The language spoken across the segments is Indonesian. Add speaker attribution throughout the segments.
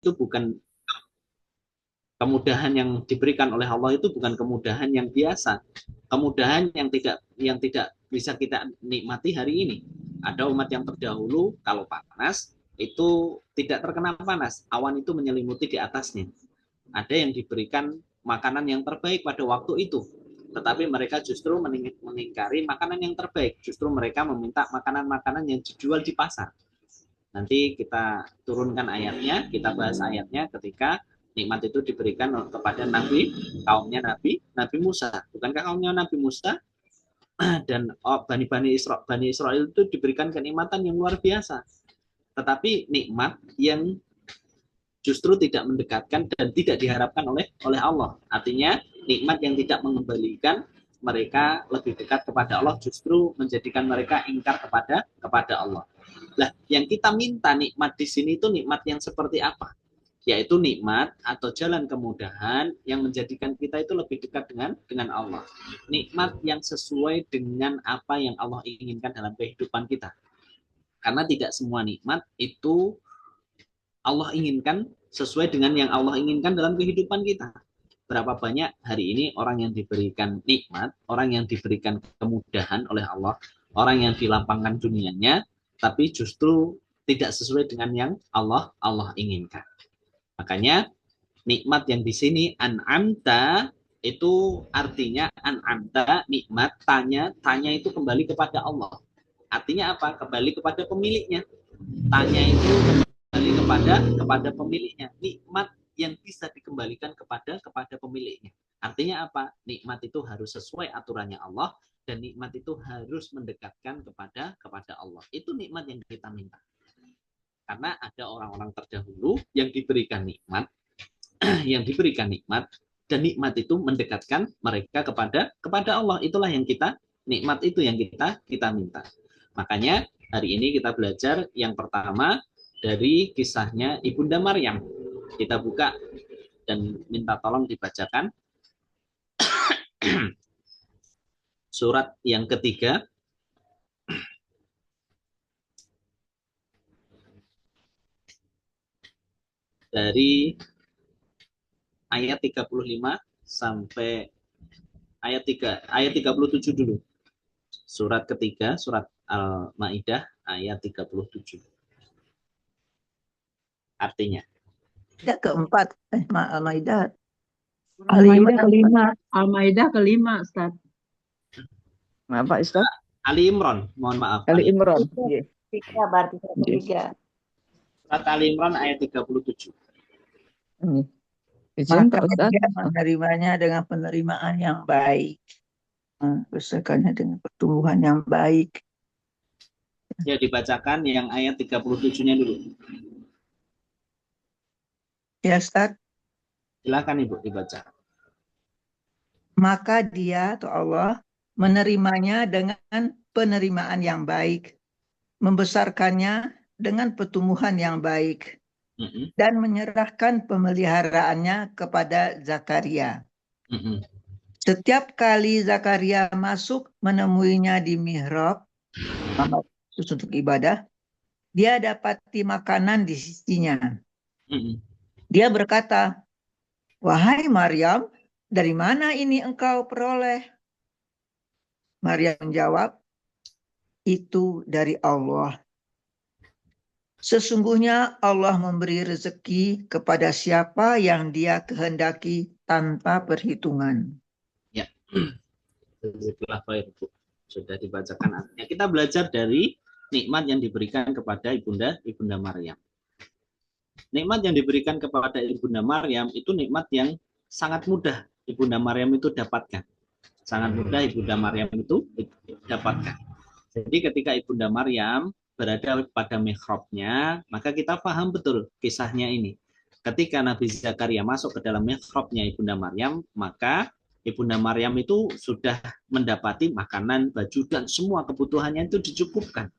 Speaker 1: itu bukan kemudahan yang diberikan oleh Allah itu bukan kemudahan yang biasa, kemudahan yang tidak bisa kita nikmati hari ini. Ada umat yang terdahulu kalau panas itu tidak terkena panas, awan itu menyelimuti di atasnya. Ada yang diberikan makanan yang terbaik pada waktu itu, tetapi mereka justru mengingkari makanan yang terbaik, justru mereka meminta makanan-makanan yang dijual di pasar. Nanti kita turunkan ayatnya, kita bahas ayatnya ketika nikmat itu diberikan kepada Nabi Musa. Bukankah kaumnya Nabi Musa dan Bani Israel itu diberikan kenikmatan yang luar biasa. Tetapi nikmat yang justru tidak mendekatkan dan tidak diharapkan oleh Allah. Artinya nikmat yang tidak mengembalikan mereka lebih dekat kepada Allah, justru menjadikan mereka ingkar kepada Allah. Nah, yang kita minta nikmat di sini itu nikmat yang seperti apa? Yaitu nikmat atau jalan kemudahan yang menjadikan kita itu lebih dekat dengan Allah. Nikmat yang sesuai dengan apa yang Allah inginkan dalam kehidupan kita. Karena tidak semua nikmat itu Allah inginkan sesuai dengan yang Allah inginkan dalam kehidupan kita. Berapa banyak hari ini orang yang diberikan nikmat, orang yang diberikan kemudahan oleh Allah, orang yang dilapangkan dunianya, tapi justru tidak sesuai dengan yang Allah inginkan. Makanya nikmat yang di sini an'amta itu artinya an'amta nikmat, tanya itu kembali kepada Allah. Artinya apa? Kembali kepada pemiliknya. Tanya itu kembali kepada pemiliknya. Nikmat yang bisa dikembalikan kepada pemiliknya. Artinya apa? Nikmat itu harus sesuai aturannya Allah dan nikmat itu harus mendekatkan kepada Allah. Itu nikmat yang kita minta. Karena ada orang-orang terdahulu yang diberikan nikmat dan nikmat itu mendekatkan mereka kepada Allah. Itulah yang nikmat itu yang kita minta. Makanya hari ini kita belajar yang pertama dari kisahnya Ibunda Maryam. Kita buka dan minta tolong dibacakan surat yang ketiga dari ayat 35 sampai ayat 37 dulu. Surat ketiga, surat Al-Maidah ayat 37. Artinya.
Speaker 2: Ayat keempat, Al-Maidah.
Speaker 3: Al-Maidah kelima. Al-Maidah kelima, Ustaz.
Speaker 2: Apa, Ustaz?
Speaker 1: Ali Imran, mohon maaf.
Speaker 2: Ali Imran.
Speaker 4: Tiga, berarti tiga.
Speaker 1: Surat Ali Imran ayat 37.
Speaker 2: Maka dia menerimanya dengan penerimaan yang baik. Beserkannya dengan pertumbuhan yang baik.
Speaker 1: Ya, dibacakan yang ayat 37-nya dulu.
Speaker 2: Ya, Ustaz.
Speaker 1: Silakan Ibu dibaca.
Speaker 2: Maka dia atau Allah menerimanya dengan penerimaan yang baik, membesarkannya dengan pertumbuhan yang baik, dan menyerahkan pemeliharaannya kepada Zakaria. Setiap kali Zakaria masuk menemuinya di mihrab, untuk ibadah, dia dapati makanan di sisinya. Dia berkata, "Wahai Maryam, dari mana ini engkau peroleh?" Maryam menjawab, "Itu dari Allah. Sesungguhnya Allah memberi rezeki kepada siapa yang Dia kehendaki tanpa perhitungan."
Speaker 1: Ya, Jazakallah khair, Bu. Sudah dibacakan artinya. Kita belajar dari nikmat yang diberikan kepada Ibunda Maryam. Nikmat yang diberikan kepada Ibunda Maryam itu nikmat yang sangat mudah Ibunda Maryam itu dapatkan. Sangat mudah Ibunda Maryam itu dapatkan. Jadi ketika Ibunda Maryam berada pada mihrabnya, maka kita paham betul kisahnya ini. Ketika Nabi Zakaria masuk ke dalam mihrabnya Ibunda Maryam, maka Ibunda Maryam itu sudah mendapati makanan, baju, dan semua kebutuhannya itu dicukupkan.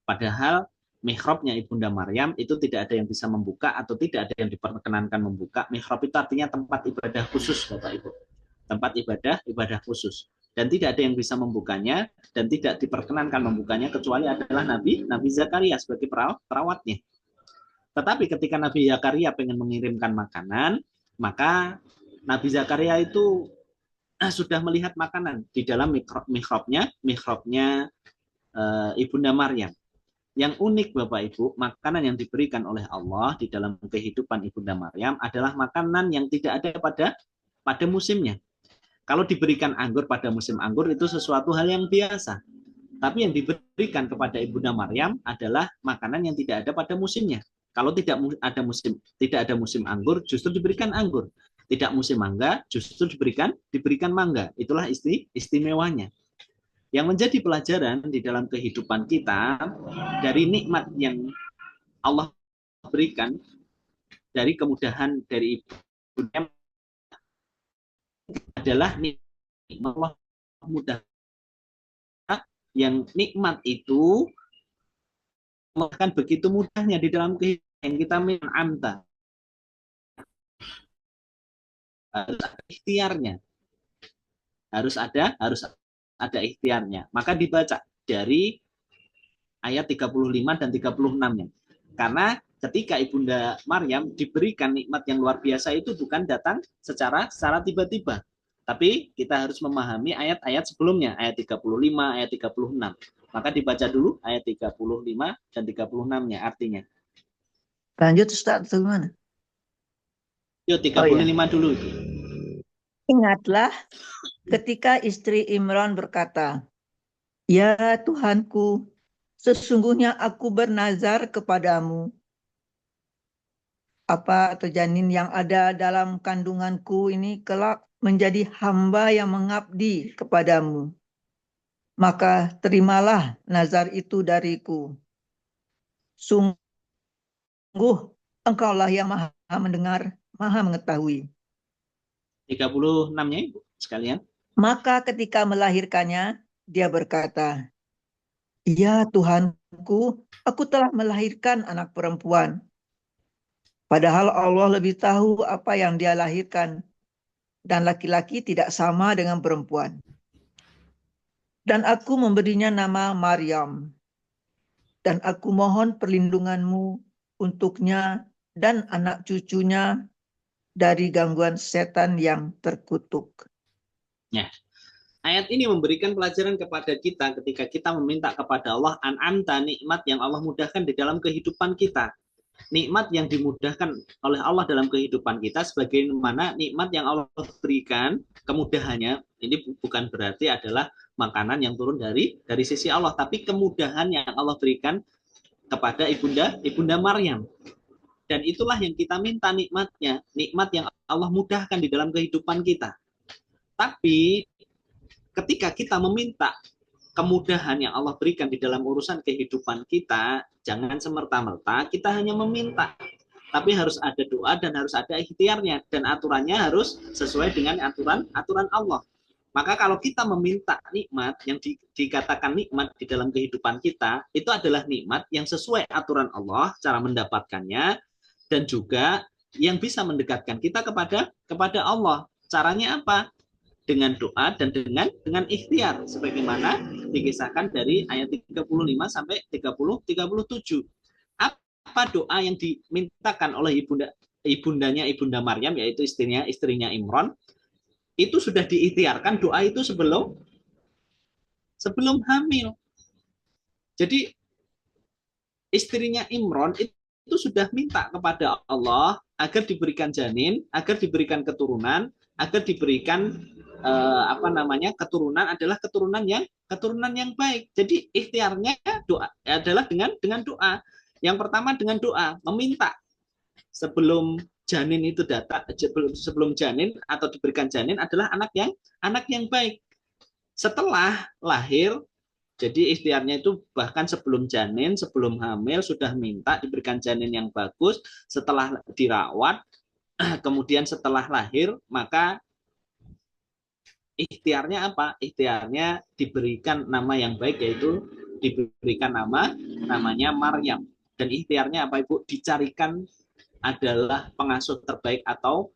Speaker 1: Padahal mihrabnya Ibunda Maryam itu tidak ada yang bisa membuka atau tidak ada yang diperkenankan membuka. Mihrab itu artinya tempat ibadah khusus, Bapak Ibu. Tempat ibadah khusus. Dan tidak ada yang bisa membukanya dan tidak diperkenankan membukanya kecuali adalah Nabi Zakaria sebagai perawatnya. Tetapi ketika Nabi Zakaria pengen mengirimkan makanan, maka Nabi Zakaria itu sudah melihat makanan di dalam mihrabnya Ibunda Maryam. Yang unik Bapak Ibu, makanan yang diberikan oleh Allah di dalam kehidupan Ibunda Maryam adalah makanan yang tidak ada pada musimnya. Kalau diberikan anggur pada musim anggur itu sesuatu hal yang biasa. Tapi yang diberikan kepada Ibunda Maryam adalah makanan yang tidak ada pada musimnya. Kalau tidak ada musim anggur, justru diberikan anggur. Tidak musim mangga, justru diberikan mangga. Itulah istimewanya. Yang menjadi pelajaran di dalam kehidupan kita dari nikmat yang Allah berikan, dari kemudahan dari Ibunda adalah nikmat Allah mudah, yang nikmat itu bahkan begitu mudahnya di dalam kehidupan yang kita menamta, harus ada ikhtiarnya, harus ada ikhtiarnya. Maka dibaca dari ayat 35 dan 36-nya. Karena ketika Ibunda Maryam diberikan nikmat yang luar biasa itu bukan datang secara tiba-tiba. Tapi kita harus memahami ayat-ayat sebelumnya, ayat 35, ayat 36. Maka dibaca dulu ayat 35 dan 36-nya artinya.
Speaker 2: Lanjut Ustaz, gimana?
Speaker 1: Yuk 35 dulu.
Speaker 2: Ingatlah ketika istri Imran berkata, "Ya Tuhanku, sesungguhnya aku bernazar kepadamu, apa atau janin yang ada dalam kandunganku ini kelak menjadi hamba yang mengabdi kepadamu. Maka terimalah nazar itu dariku. Sungguh engkaulah yang maha mendengar, maha mengetahui."
Speaker 1: 36-nya Ibu sekalian.
Speaker 2: Maka ketika melahirkannya, dia berkata, "Ya Tuhanku, aku telah melahirkan anak perempuan." Padahal Allah lebih tahu apa yang dia lahirkan. Dan laki-laki tidak sama dengan perempuan. Dan aku memberinya nama Maryam. Dan aku mohon perlindunganmu untuknya dan anak cucunya dari gangguan setan yang terkutuk.
Speaker 1: Ya. Ayat ini memberikan pelajaran kepada kita ketika kita meminta kepada Allah an'amta, nikmat yang Allah mudahkan di dalam kehidupan kita. Nikmat yang dimudahkan oleh Allah dalam kehidupan kita sebagaimana nikmat yang Allah berikan, kemudahannya ini bukan berarti adalah makanan yang turun dari sisi Allah, tapi kemudahan yang Allah berikan kepada Ibunda Maryam. Dan itulah yang kita minta nikmatnya, nikmat yang Allah mudahkan di dalam kehidupan kita. Tapi ketika kita meminta kemudahan yang Allah berikan di dalam urusan kehidupan kita, jangan semerta-merta kita hanya meminta, tapi harus ada doa dan harus ada ikhtiarnya, dan aturannya harus sesuai dengan aturan Allah. Maka kalau kita meminta nikmat yang dikatakan nikmat di dalam kehidupan kita, itu adalah nikmat yang sesuai aturan Allah cara mendapatkannya, dan juga yang bisa mendekatkan kita kepada Allah. Caranya apa? Dengan doa dan dengan ikhtiar, sebagaimana dikisahkan dari ayat 35 sampai 37. Apa doa yang dimintakan oleh ibundanya Ibunda Maryam, yaitu istrinya Imran, itu sudah diikhtiarkan doa itu sebelum hamil. Jadi istrinya Imran itu sudah minta kepada Allah agar diberikan janin, agar diberikan keturunan, agar diberikan keturunan adalah keturunan yang baik. Jadi ikhtiarnya doa adalah dengan doa. Yang pertama dengan doa, meminta sebelum janin itu datang, sebelum janin atau diberikan janin adalah anak yang baik. Setelah lahir, jadi ikhtiarnya itu bahkan sebelum janin, sebelum hamil sudah minta diberikan janin yang bagus. Setelah dirawat, kemudian setelah lahir, maka ikhtiarnya apa? Ikhtiarnya diberikan nama yang baik, yaitu diberikan namanya Maryam. Dan ikhtiarnya apa Ibu? Dicarikan adalah pengasuh terbaik atau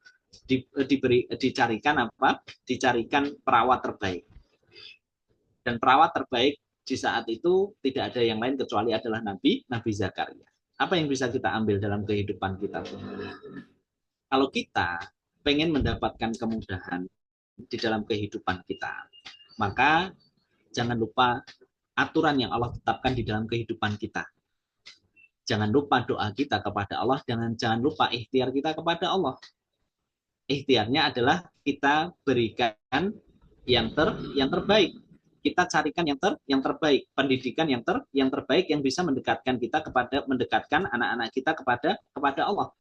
Speaker 1: dicarikan apa? Dicarikan perawat terbaik. Dan perawat terbaik di saat itu tidak ada yang lain kecuali adalah Nabi Zakaria. Apa yang bisa kita ambil dalam kehidupan kita? Kalau kita pengen mendapatkan kemudahan di dalam kehidupan kita, maka jangan lupa aturan yang Allah tetapkan di dalam kehidupan kita. Jangan lupa doa kita kepada Allah, jangan lupa ikhtiar kita kepada Allah. Ikhtiarnya adalah kita berikan yang terbaik. Kita carikan yang terbaik, pendidikan yang terbaik yang bisa mendekatkan anak-anak kita kepada Allah.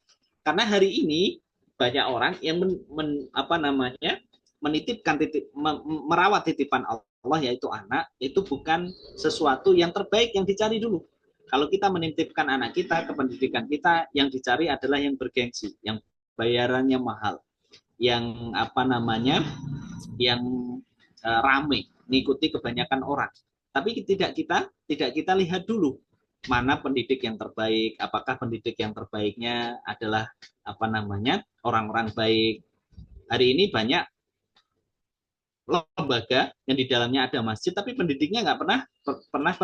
Speaker 1: Karena hari ini banyak orang yang merawat titipan Allah, yaitu anak, itu bukan sesuatu yang terbaik yang dicari dulu. Kalau kita menitipkan anak kita ke pendidikan kita, yang dicari adalah yang bergengsi, yang bayarannya mahal, yang yang rame, mengikuti kebanyakan orang. Tapi tidak kita lihat dulu mana pendidik yang terbaik, apakah pendidik yang terbaiknya adalah orang-orang baik. Hari ini banyak lembaga yang di dalamnya ada masjid, tapi pendidiknya nggak pernah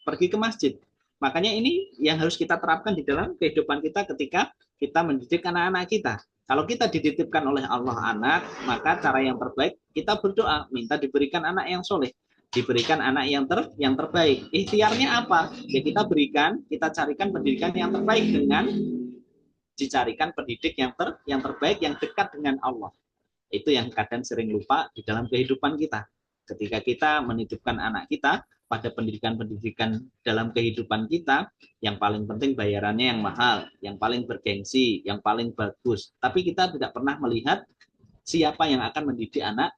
Speaker 1: pergi ke masjid. Makanya ini yang harus kita terapkan di dalam kehidupan kita ketika kita mendidik anak-anak kita. Kalau kita dititipkan oleh Allah anak, maka cara yang terbaik kita berdoa, minta diberikan anak yang soleh, diberikan anak yang terbaik. Ikhtiarnya apa? Ya kita carikan pendidikan yang terbaik dengan dicarikan pendidik yang terbaik yang dekat dengan Allah. Itu yang kadang sering lupa di dalam kehidupan kita. Ketika kita menitipkan anak kita pada pendidikan-pendidikan dalam kehidupan kita, yang paling penting bayarannya yang mahal, yang paling bergengsi, yang paling bagus. Tapi kita tidak pernah melihat siapa yang akan mendidik anak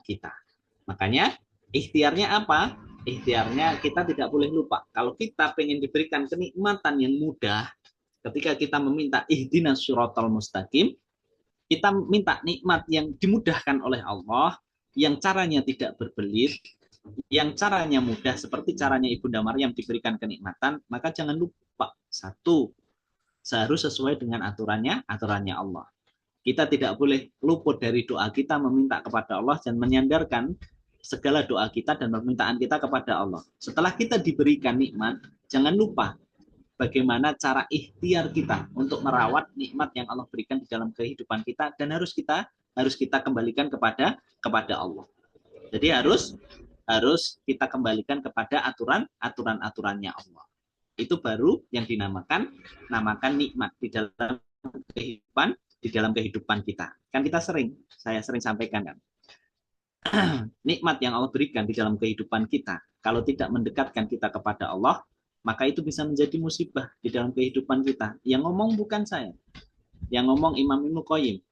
Speaker 1: kita. Makanya ikhtiarnya apa? Ikhtiarnya kita tidak boleh lupa. Kalau kita pengen diberikan kenikmatan yang mudah, ketika kita meminta ihdinas syiratal mustaqim, kita minta nikmat yang dimudahkan oleh Allah, yang caranya tidak berbelit, yang caranya mudah seperti caranya Ibunda Maryam diberikan kenikmatan, maka jangan lupa, satu, harus sesuai dengan aturannya Allah. Kita tidak boleh luput dari doa kita meminta kepada Allah dan menyandarkan segala doa kita dan permintaan kita kepada Allah. Setelah kita diberikan nikmat, jangan lupa bagaimana cara ikhtiar kita untuk merawat nikmat yang Allah berikan di dalam kehidupan kita, dan harus kita kembalikan kepada Allah. Jadi harus kita kembalikan kepada aturannya Allah. Itu baru yang dinamakan nikmat di dalam kehidupan kita. Kan saya sering sampaikan kan, nikmat yang Allah berikan di dalam kehidupan kita, kalau tidak mendekatkan kita kepada Allah, maka itu bisa menjadi musibah di dalam kehidupan kita. Yang ngomong bukan saya, yang ngomong Imam Ibnu Qayyim.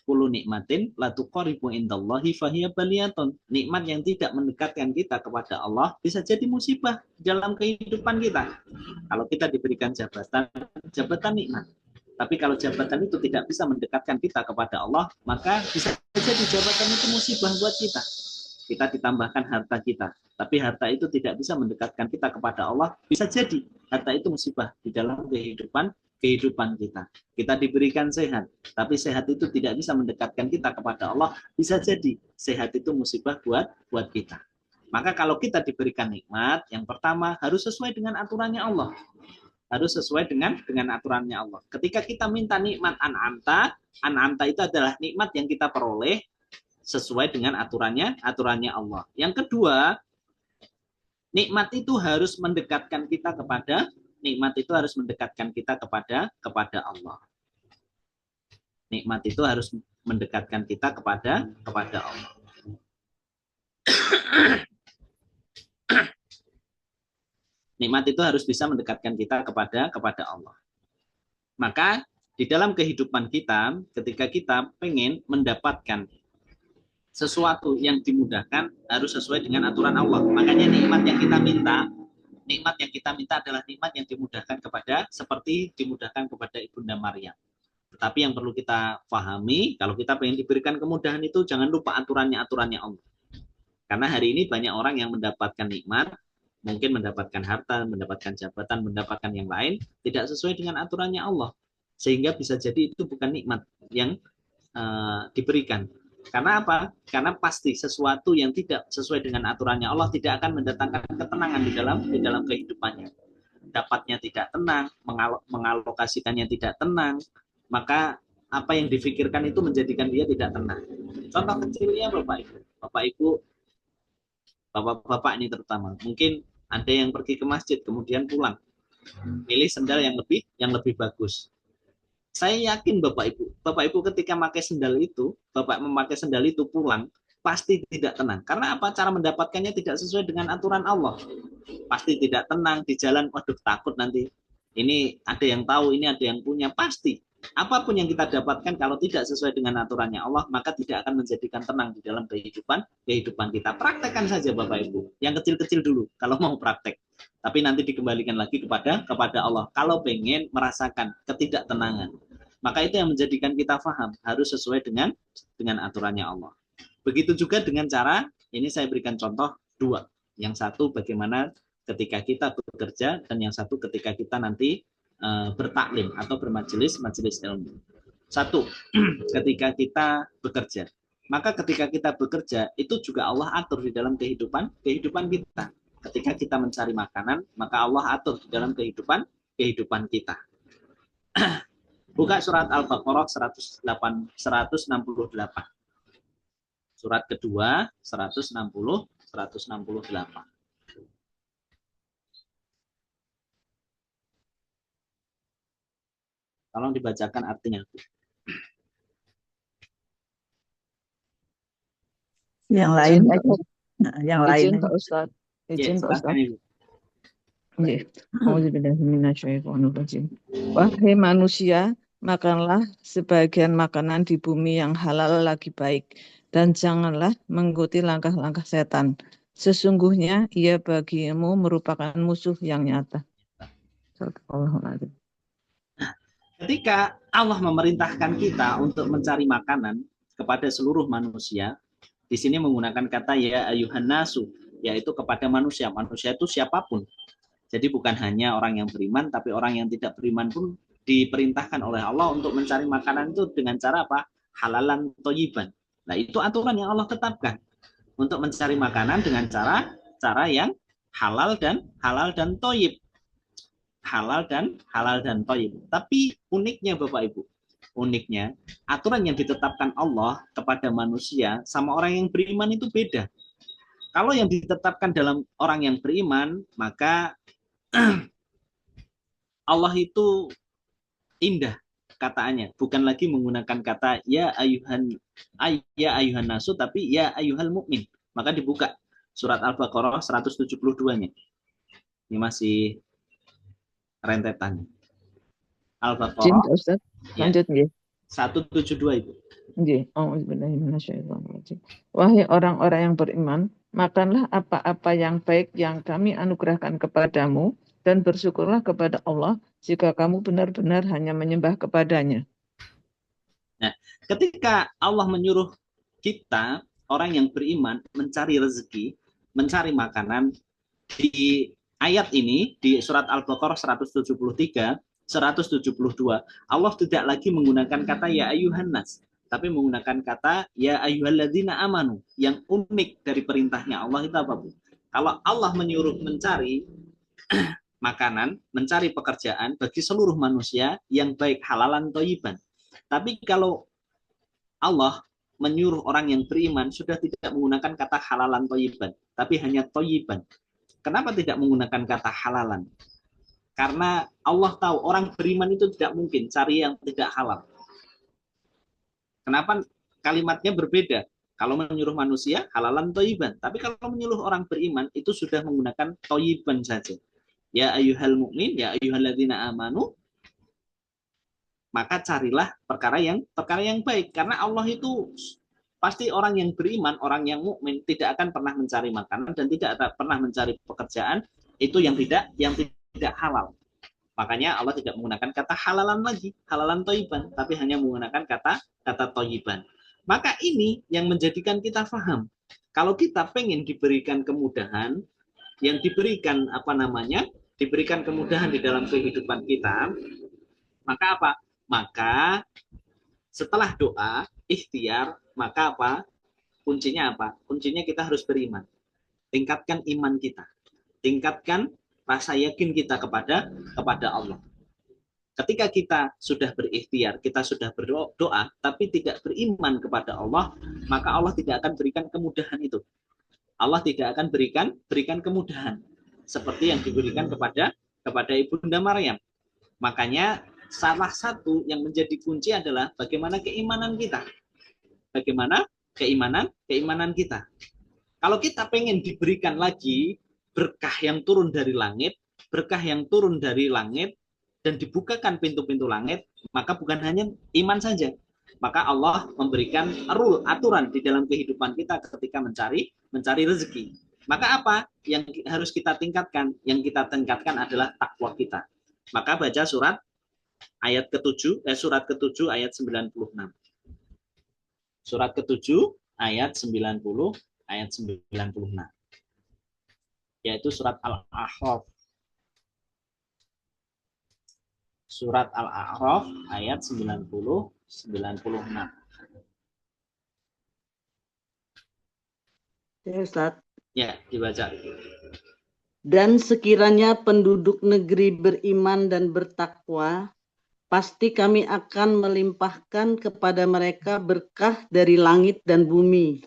Speaker 1: Kullu nikmatin la tuqaribu indallahi fahiya baliyatun. Nikmat yang tidak mendekatkan kita kepada Allah bisa jadi musibah dalam kehidupan kita. Kalau kita diberikan jabatan nikmat. Tapi kalau jabatan itu tidak bisa mendekatkan kita kepada Allah, maka bisa jadi jabatan itu musibah buat kita. Kita ditambahkan harta kita, tapi harta itu tidak bisa mendekatkan kita kepada Allah, bisa jadi harta itu musibah di dalam kehidupan kita. Kita diberikan sehat, tapi sehat itu tidak bisa mendekatkan kita kepada Allah, bisa jadi sehat itu musibah buat kita. Maka kalau kita diberikan nikmat, yang pertama harus sesuai dengan aturannya Allah. Harus sesuai dengan aturannya Allah. Ketika kita minta nikmat an'amta itu adalah nikmat yang kita peroleh sesuai dengan aturannya Allah. Yang kedua, nikmat itu harus mendekatkan kita kepada Allah. Nikmat itu harus mendekatkan kita kepada Allah. Nikmat itu harus bisa mendekatkan kita kepada Allah. Maka di dalam kehidupan kita, ketika kita pengen mendapatkan sesuatu yang dimudahkan, harus sesuai dengan aturan Allah. Makanya nikmat yang kita minta adalah nikmat yang dimudahkan seperti dimudahkan kepada Ibunda Maryam. Tetapi yang perlu kita pahami, kalau kita pengen diberikan kemudahan itu, jangan lupa aturannya Allah. Karena hari ini banyak orang yang mendapatkan nikmat, mungkin mendapatkan harta, mendapatkan jabatan, mendapatkan yang lain, tidak sesuai dengan aturannya Allah. Sehingga bisa jadi itu bukan nikmat yang diberikan. Karena apa? Karena pasti sesuatu yang tidak sesuai dengan aturannya Allah tidak akan mendatangkan ketenangan di dalam kehidupannya. mendapatnya tidak tenang, mengalokasikannya tidak tenang, maka apa yang difikirkan itu menjadikan dia tidak tenang. Contoh kecilnya Bapak Ibu, Bapak-bapak ini terutama, mungkin ada yang pergi ke masjid kemudian pulang, pilih sendal yang lebih bagus. Saya yakin Bapak Ibu ketika memakai sendal itu, Bapak memakai sendal itu pulang, pasti tidak tenang. Karena apa? Cara mendapatkannya tidak sesuai dengan aturan Allah. Pasti tidak tenang di jalan, waduh takut nanti. Ini ada yang tahu, ini ada yang punya, pasti. Apapun yang kita dapatkan kalau tidak sesuai dengan aturannya Allah, maka tidak akan menjadikan tenang di dalam kehidupan kita. Praktekkan saja Bapak Ibu. Yang kecil-kecil dulu kalau mau praktek. Tapi nanti dikembalikan lagi kepada Allah. Kalau pengen merasakan ketidaktenangan, maka itu yang menjadikan kita paham harus sesuai dengan aturannya Allah. Begitu juga dengan cara, ini saya berikan contoh dua. Yang satu bagaimana ketika kita bekerja, dan yang satu ketika kita nanti bertaklim atau bermajelis ilmu. Satu, ketika kita bekerja. Maka ketika kita bekerja, itu juga Allah atur di dalam kehidupan kita. Ketika kita mencari makanan, maka Allah atur di dalam kehidupan kita. Buka surat Al-Baqarah 168. Surat kedua 168. Tolong dibacakan artinya.
Speaker 2: Yang lain,
Speaker 3: Izin aja.
Speaker 2: yang lain.
Speaker 3: Izin Pak Ustadz. Izin Pak
Speaker 1: Silakan,
Speaker 3: Ustadz.
Speaker 1: Ibu.
Speaker 3: Nggih. Auzubillahiminasyaitonirrajim. Wahai manusia, makanlah sebagian makanan di bumi yang halal lagi baik, dan janganlah mengikuti langkah-langkah setan. Sesungguhnya ia bagimu merupakan musuh yang nyata. Sadaqallahul-adzim.
Speaker 1: Ketika Allah memerintahkan kita untuk mencari makanan kepada seluruh manusia, di sini menggunakan kata ya ayuhan nasu, yaitu kepada manusia. Manusia itu siapapun. Jadi bukan hanya orang yang beriman, tapi orang yang tidak beriman pun diperintahkan oleh Allah untuk mencari makanan itu dengan cara apa? Halalan thayyiban. Nah, itu aturan yang Allah tetapkan untuk mencari makanan dengan cara yang halal dan thayyib. Halal dan thayyib. Tapi uniknya Bapak Ibu, aturan yang ditetapkan Allah kepada manusia sama orang yang beriman itu beda. Kalau yang ditetapkan dalam orang yang beriman, maka Allah itu indah kataannya, bukan lagi menggunakan kata ya ayuhan nasu, tapi ya ayuhal mukmin. Maka dibuka surat Al-Baqarah 172-nya. Ini masih rentetan. Al-Baqarah
Speaker 3: Ustaz, lanjut nggih.
Speaker 1: 172 itu.
Speaker 3: Nggih. Auzubillahiminasyaitonirrajim. Wahai orang-orang yang beriman, makanlah apa-apa yang baik yang kami anugerahkan kepadamu, dan bersyukurlah kepada Allah jika kamu benar-benar hanya menyembah kepadanya.
Speaker 1: Nah, ketika Allah menyuruh kita, orang yang beriman, mencari rezeki, mencari makanan, di ayat ini, di surat Al-Baqarah 173, 172, Allah tidak lagi menggunakan kata ya ayuhan nas, tapi menggunakan kata ya ayyuhalladzina amanu. Yang unik dari perintahnya Allah itu apa, Bu? Kalau Allah menyuruh mencari makanan, mencari pekerjaan bagi seluruh manusia yang baik halalan thayyiban. Tapi kalau Allah menyuruh orang yang beriman sudah tidak menggunakan kata halalan thayyiban, tapi hanya thayyiban. Kenapa tidak menggunakan kata halalan? Karena Allah tahu orang beriman itu tidak mungkin cari yang tidak halal. Kenapa kalimatnya berbeda? Kalau menyuruh manusia halalan thayyiban, tapi kalau menyuruh orang beriman itu sudah menggunakan thayyiban saja. Ya ayyuhal mu'min, ya ayyuhalladzina amanu, maka carilah perkara yang baik, karena Allah itu pasti orang yang beriman, orang yang mukmin tidak akan pernah mencari makanan dan tidak pernah mencari pekerjaan itu yang tidak halal. Makanya Allah tidak menggunakan kata halalan lagi, halalan thayyiban, tapi hanya menggunakan kata thayyiban. Maka ini yang menjadikan kita paham. Kalau kita pengen diberikan kemudahan, yang diberikan diberikan kemudahan di dalam kehidupan kita, maka apa? Maka setelah doa, ikhtiar, maka apa? Kuncinya apa? Kuncinya kita harus beriman. Tingkatkan iman kita. Tingkatkan rasa yakin kita kepada Allah. Ketika kita sudah berikhtiar, kita sudah berdoa, tapi tidak beriman kepada Allah, maka Allah tidak akan berikan kemudahan itu. Allah tidak akan berikan kemudahan seperti yang diberikan kepada Ibunda Maryam. Makanya salah satu yang menjadi kunci adalah bagaimana keimanan kita. Bagaimana keimanan kita. Kalau kita pengen diberikan lagi berkah yang turun dari langit, dan dibukakan pintu-pintu langit, maka bukan hanya iman saja. Maka Allah memberikan aturan di dalam kehidupan kita ketika mencari rezeki. Maka apa yang harus kita tingkatkan? Yang kita tingkatkan adalah takwa kita. Maka baca surat ke-7 ayat 96. Surat ke-7 ayat 96. Yaitu surat Al-A'raf. Surat Al-A'raf ayat 96.
Speaker 5: Ya, Ustaz.
Speaker 1: Ya, dibaca.
Speaker 5: Dan sekiranya penduduk negeri beriman dan bertakwa, pasti kami akan melimpahkan kepada mereka berkah dari langit dan bumi.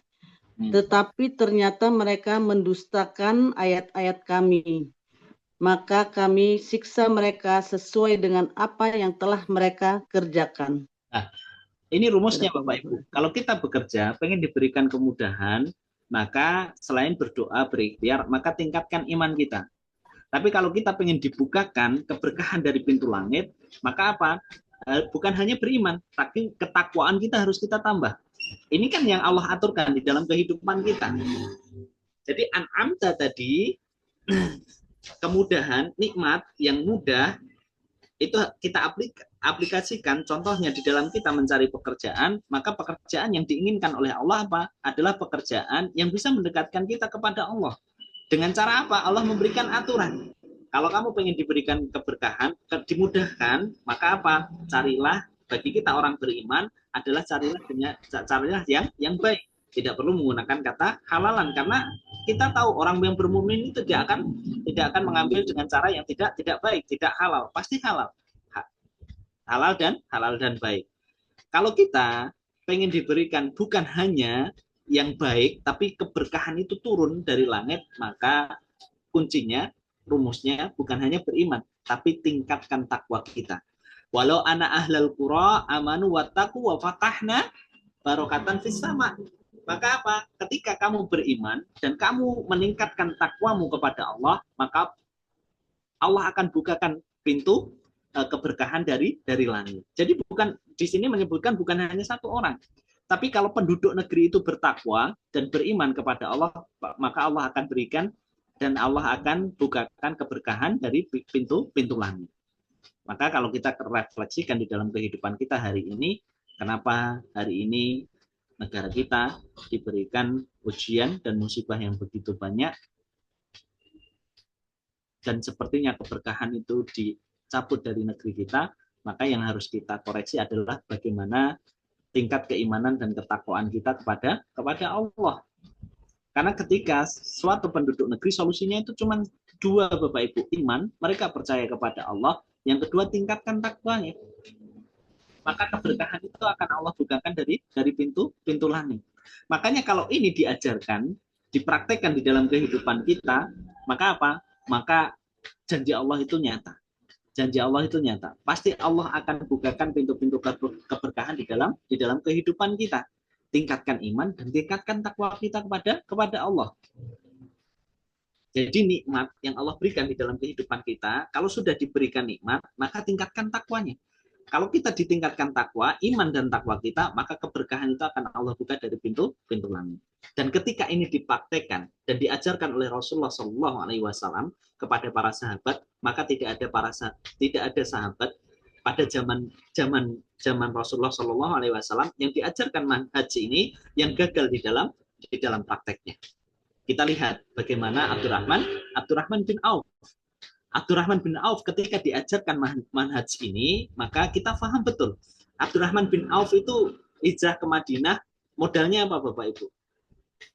Speaker 5: Tetapi ternyata mereka mendustakan ayat-ayat kami. Maka kami siksa mereka sesuai dengan apa yang telah mereka kerjakan.
Speaker 1: Nah, ini rumusnya Bapak Ibu. Kalau kita bekerja, pengen diberikan kemudahan, maka selain berdoa, berikhtiar, maka tingkatkan iman kita. Tapi kalau kita pengen dibukakan keberkahan dari pintu langit, maka apa? Bukan hanya beriman, tapi ketakwaan kita harus kita tambah. Ini kan yang Allah aturkan di dalam kehidupan kita. Jadi an'amta tadi, kemudahan, nikmat yang mudah, itu kita aplikasikan. Contohnya di dalam kita mencari pekerjaan, maka pekerjaan yang diinginkan oleh Allah apa? Adalah pekerjaan yang bisa mendekatkan kita kepada Allah. Dengan cara apa? Allah memberikan aturan. Kalau kamu pengen diberikan keberkahan, dimudahkan, maka apa? Carilah, bagi kita orang beriman, adalah carilah yang baik. Tidak perlu menggunakan kata halalan, karena kita tahu orang yang bermumin itu tidak akan mengambil dengan cara yang tidak baik, tidak halal, pasti halal dan baik. Kalau kita pengen diberikan bukan hanya yang baik, tapi keberkahan itu turun dari langit, maka kuncinya, rumusnya bukan hanya beriman, tapi tingkatkan takwa kita. Walau ana ahlal qura amanu wattaqu wa fatahna barokatan fis sama. Maka apa? Ketika kamu beriman dan kamu meningkatkan takwamu kepada Allah, maka Allah akan bukakan pintu keberkahan dari langit. Jadi bukan di sini menyebutkan bukan hanya satu orang, tapi kalau penduduk negeri itu bertakwa dan beriman kepada Allah, maka Allah akan berikan dan Allah akan bukakan keberkahan dari pintu langit. Maka kalau kita refleksikan di dalam kehidupan kita hari ini, kenapa hari ini negara kita diberikan ujian dan musibah yang begitu banyak, dan sepertinya keberkahan itu dicabut dari negeri kita, maka yang harus kita koreksi adalah bagaimana tingkat keimanan dan ketakwaan kita kepada Allah. Karena ketika suatu penduduk negeri, solusinya itu cuma dua Bapak Ibu, iman, mereka percaya kepada Allah, yang kedua tingkatkan takwanya. Maka keberkahan itu akan Allah bukakan dari pintu langit. Makanya kalau ini diajarkan, dipraktekkan di dalam kehidupan kita, maka apa? Maka janji Allah itu nyata. Janji Allah itu nyata. Pasti Allah akan bukakan pintu-pintu keberkahan di dalam kehidupan kita. Tingkatkan iman dan tingkatkan takwa kita kepada Allah. Jadi nikmat yang Allah berikan di dalam kehidupan kita, kalau sudah diberikan nikmat, maka tingkatkan takwanya. Kalau kita ditingkatkan takwa, iman dan takwa kita, maka keberkahan itu akan Allah buka dari pintu langit. Dan ketika ini dipraktekkan dan diajarkan oleh Rasulullah SAW kepada para sahabat, maka tidak ada sahabat pada zaman Rasulullah SAW yang diajarkan manhaj ini yang gagal di dalam prakteknya. Kita lihat bagaimana Abdurrahman bin Auf. Abdurrahman bin Auf ketika diajarkan manhaj ini, maka kita paham betul. Abdurrahman bin Auf itu hijrah ke Madinah, modalnya apa Bapak Ibu?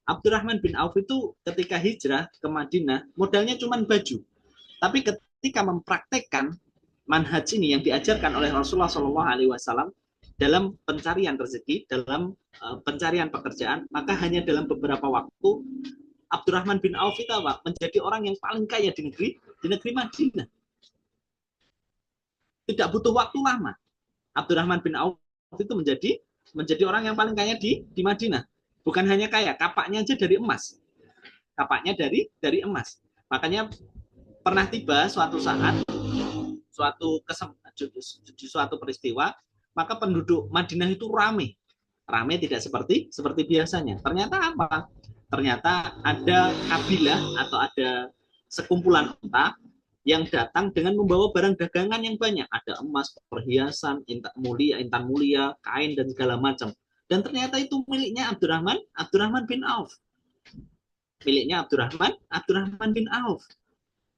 Speaker 1: Abdurrahman bin Auf itu ketika hijrah ke Madinah, modalnya cuma baju. Tapi ketika mempraktekkan manhaj ini yang diajarkan oleh Rasulullah SAW dalam pencarian rezeki, dalam pencarian pekerjaan, maka hanya dalam beberapa waktu Abdurrahman bin Auf itu menjadi orang yang paling kaya di negeri Madinah. Tidak butuh waktu lama. Abdurrahman bin Auf itu menjadi orang yang paling kaya di Madinah. Bukan hanya kaya, kapaknya aja dari emas. Kapaknya dari emas. Makanya pernah tiba suatu saat, suatu peristiwa, maka penduduk Madinah itu ramai. Ramai tidak seperti biasanya. Ternyata apa? Ternyata ada kabilah atau ada sekumpulan unta yang datang dengan membawa barang dagangan yang banyak. Ada emas, perhiasan, intan mulia, kain, dan segala macam. Dan ternyata itu miliknya Abdurrahman bin Auf. Miliknya Abdurrahman bin Auf.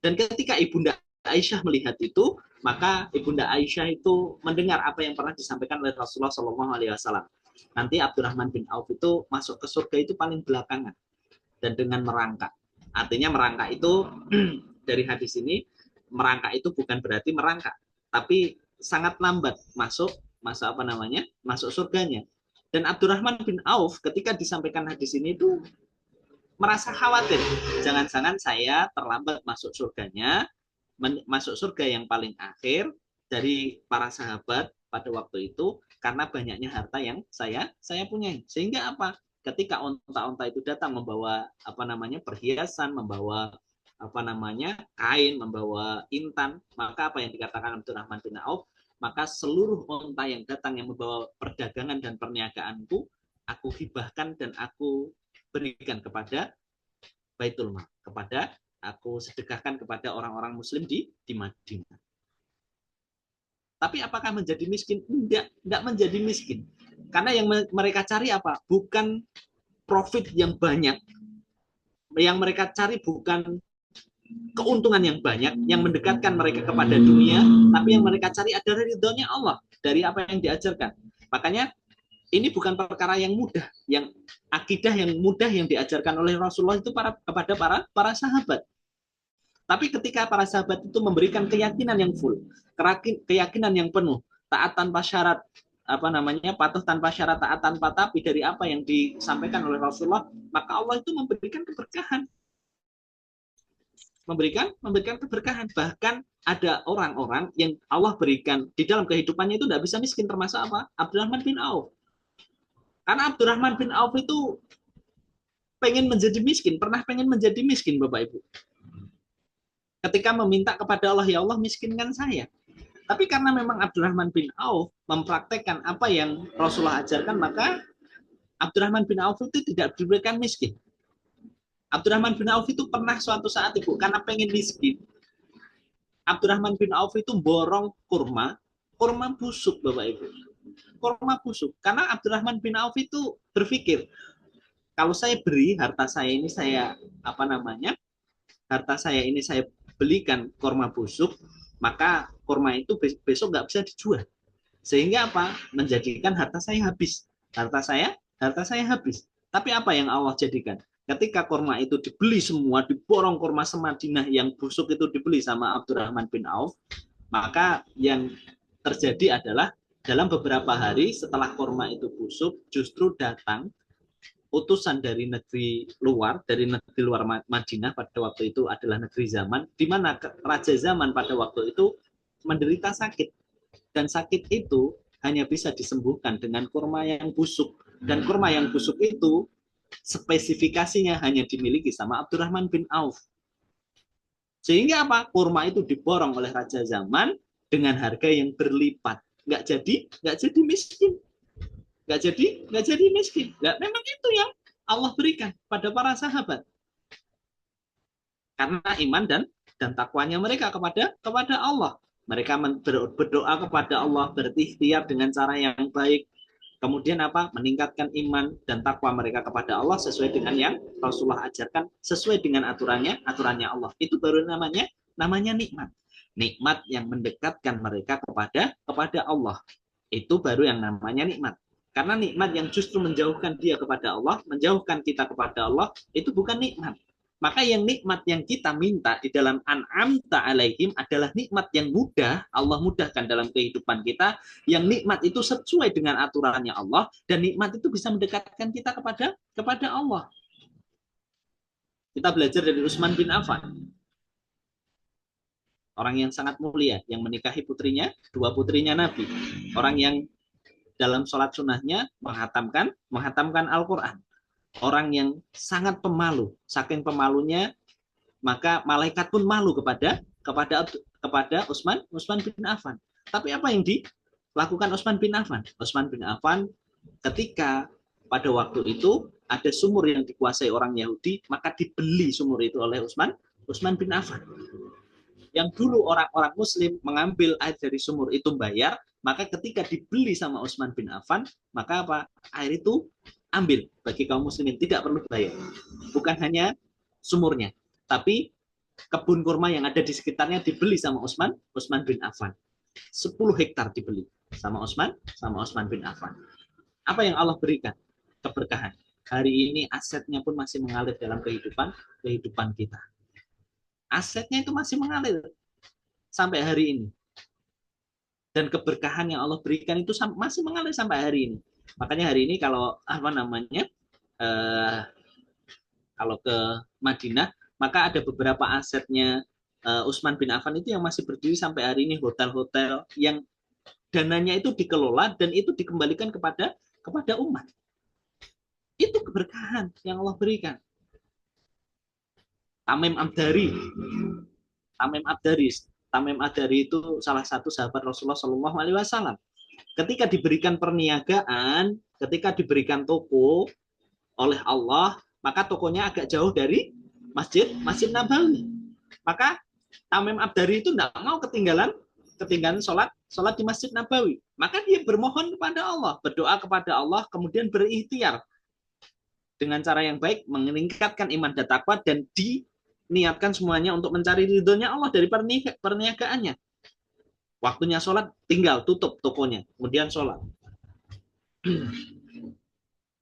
Speaker 1: Dan ketika Ibunda Aisyah melihat itu, maka Ibunda Aisyah itu mendengar apa yang pernah disampaikan oleh Rasulullah SAW. Nanti Abdurrahman bin Auf itu masuk ke surga itu paling belakangan dan dengan merangkak. Artinya merangkak itu dari hadis ini, merangkak itu bukan berarti merangkak, tapi sangat lambat masuk surganya. Dan Abdurrahman bin Auf ketika disampaikan hadis ini itu merasa khawatir, jangan-jangan saya terlambat masuk surganya, masuk surga yang paling akhir dari para sahabat pada waktu itu karena banyaknya harta yang saya punya. Sehingga apa? Ketika unta-unta itu datang membawa perhiasan, membawa kain, membawa intan, maka apa yang dikatakan Abdurrahman bin Auf, maka seluruh unta yang datang yang membawa perdagangan dan perniagaanku, aku hibahkan dan aku berikan kepada Baitul Mal, aku sedekahkan kepada orang-orang Muslim di Madinah. Tapi apakah menjadi miskin? Enggak menjadi miskin. Karena yang mereka cari apa? Bukan profit yang banyak. Yang mereka cari bukan keuntungan yang banyak, yang mendekatkan mereka kepada dunia, tapi yang mereka cari adalah ridhonya Allah dari apa yang diajarkan. Makanya ini bukan perkara yang mudah, yang akidah yang mudah yang diajarkan oleh Rasulullah itu kepada para sahabat. Tapi ketika para sahabat itu memberikan keyakinan yang full, keyakinan yang penuh, taat tanpa syarat, patuh tanpa syarat, taat tanpa tapi dari apa yang disampaikan oleh Rasulullah, maka Allah itu memberikan keberkahan. Memberikan keberkahan. Bahkan ada orang-orang yang Allah berikan di dalam kehidupannya itu tidak bisa miskin, termasuk apa? Abdurrahman bin Auf. Karena Abdurrahman bin Auf itu pernah pengen menjadi miskin, Bapak Ibu. Ketika meminta kepada Allah, ya Allah miskinkan saya. Tapi karena memang Abdurrahman bin Auf mempraktekkan apa yang Rasulullah ajarkan, maka Abdurrahman bin Auf itu tidak diberikan miskin. Abdurrahman bin Auf itu pernah suatu saat, Ibu, karena pengen miskin, Abdurrahman bin Auf itu borong kurma busuk, Bapak Ibu. Kurma busuk. Karena Abdurrahman bin Auf itu berpikir, kalau saya beri harta saya ini saya belikan kurma busuk, maka kurma itu besok nggak bisa dijual. Sehingga apa? Menjadikan harta saya habis. Harta saya habis. Tapi apa yang Allah jadikan? Ketika kurma itu dibeli semua, diborong kurma semadinah yang busuk itu dibeli sama Abdurrahman bin Auf, maka yang terjadi adalah dalam beberapa hari setelah kurma itu busuk, justru datang utusan dari negeri luar Madinah. Pada waktu itu adalah negeri Zaman, di mana Raja Zaman pada waktu itu menderita sakit. Dan sakit itu hanya bisa disembuhkan dengan kurma yang busuk. Dan kurma yang busuk itu spesifikasinya hanya dimiliki sama Abdurrahman bin Auf. Sehingga apa? Kurma itu diborong oleh Raja Zaman dengan harga yang berlipat. Nggak jadi miskin. Nggak jadi miskin. Memang itu yang Allah berikan pada para sahabat. Karena iman dan takwanya mereka kepada Allah. Mereka berdoa kepada Allah, berikhtiar dengan cara yang baik. Kemudian apa? Meningkatkan iman dan takwa mereka kepada Allah sesuai dengan yang Rasulullah ajarkan, sesuai dengan aturannya Allah. Itu baru namanya nikmat. Nikmat yang mendekatkan mereka kepada Allah. Itu baru yang namanya nikmat. Karena nikmat yang justru menjauhkan dia kepada Allah, menjauhkan kita kepada Allah, itu bukan nikmat. Maka yang nikmat yang kita minta di dalam an'amta alaihim adalah nikmat yang mudah, Allah mudahkan dalam kehidupan kita, yang nikmat itu sesuai dengan aturannya Allah, dan nikmat itu bisa mendekatkan kita kepada Allah. Kita belajar dari Utsman bin Affan, orang yang sangat mulia, yang menikahi putrinya, dua putrinya Nabi, orang yang dalam sholat sunnahnya menghatamkan Al-Quran, orang yang sangat pemalu, saking pemalunya maka malaikat pun malu kepada Utsman bin Affan. Tapi apa yang dilakukan Utsman bin Affan? Utsman bin Affan ketika pada waktu itu ada sumur yang dikuasai orang Yahudi, maka dibeli sumur itu oleh Utsman bin Affan. Yang dulu orang-orang Muslim mengambil air dari sumur itu bayar, maka ketika dibeli sama Utsman bin Affan, maka apa? Air itu ambil bagi kaum muslimin, tidak perlu bayar. Bukan hanya sumurnya, tapi kebun kurma yang ada di sekitarnya dibeli sama Utsman bin Affan. 10 hektar dibeli sama Utsman bin Affan. Apa yang Allah berikan? Keberkahan. Hari ini asetnya pun masih mengalir dalam kehidupan kita. Asetnya itu masih mengalir sampai hari ini. Dan keberkahan yang Allah berikan itu masih mengalir sampai hari ini. Makanya hari ini kalau kalau ke Madinah, maka ada beberapa asetnya Utsman bin Affan itu yang masih berdiri sampai hari ini, hotel-hotel yang dananya itu dikelola dan itu dikembalikan kepada umat. Itu keberkahan yang Allah berikan. Tamim Ad-Dari itu salah satu sahabat Rasulullah Shallallahu Alaihi Wasallam. Ketika diberikan perniagaan, ketika diberikan toko oleh Allah, maka tokonya agak jauh dari Masjid Nabawi. Maka Tamim Ad-Dari itu tidak mau ketinggalan sholat di Masjid Nabawi. Maka dia bermohon kepada Allah, berdoa kepada Allah, kemudian berikhtiar dengan cara yang baik, meningkatkan iman dan takwa, dan diniatkan semuanya untuk mencari ridhonya Allah dari perniagaannya. Waktunya sholat, tinggal tutup tokonya, kemudian sholat.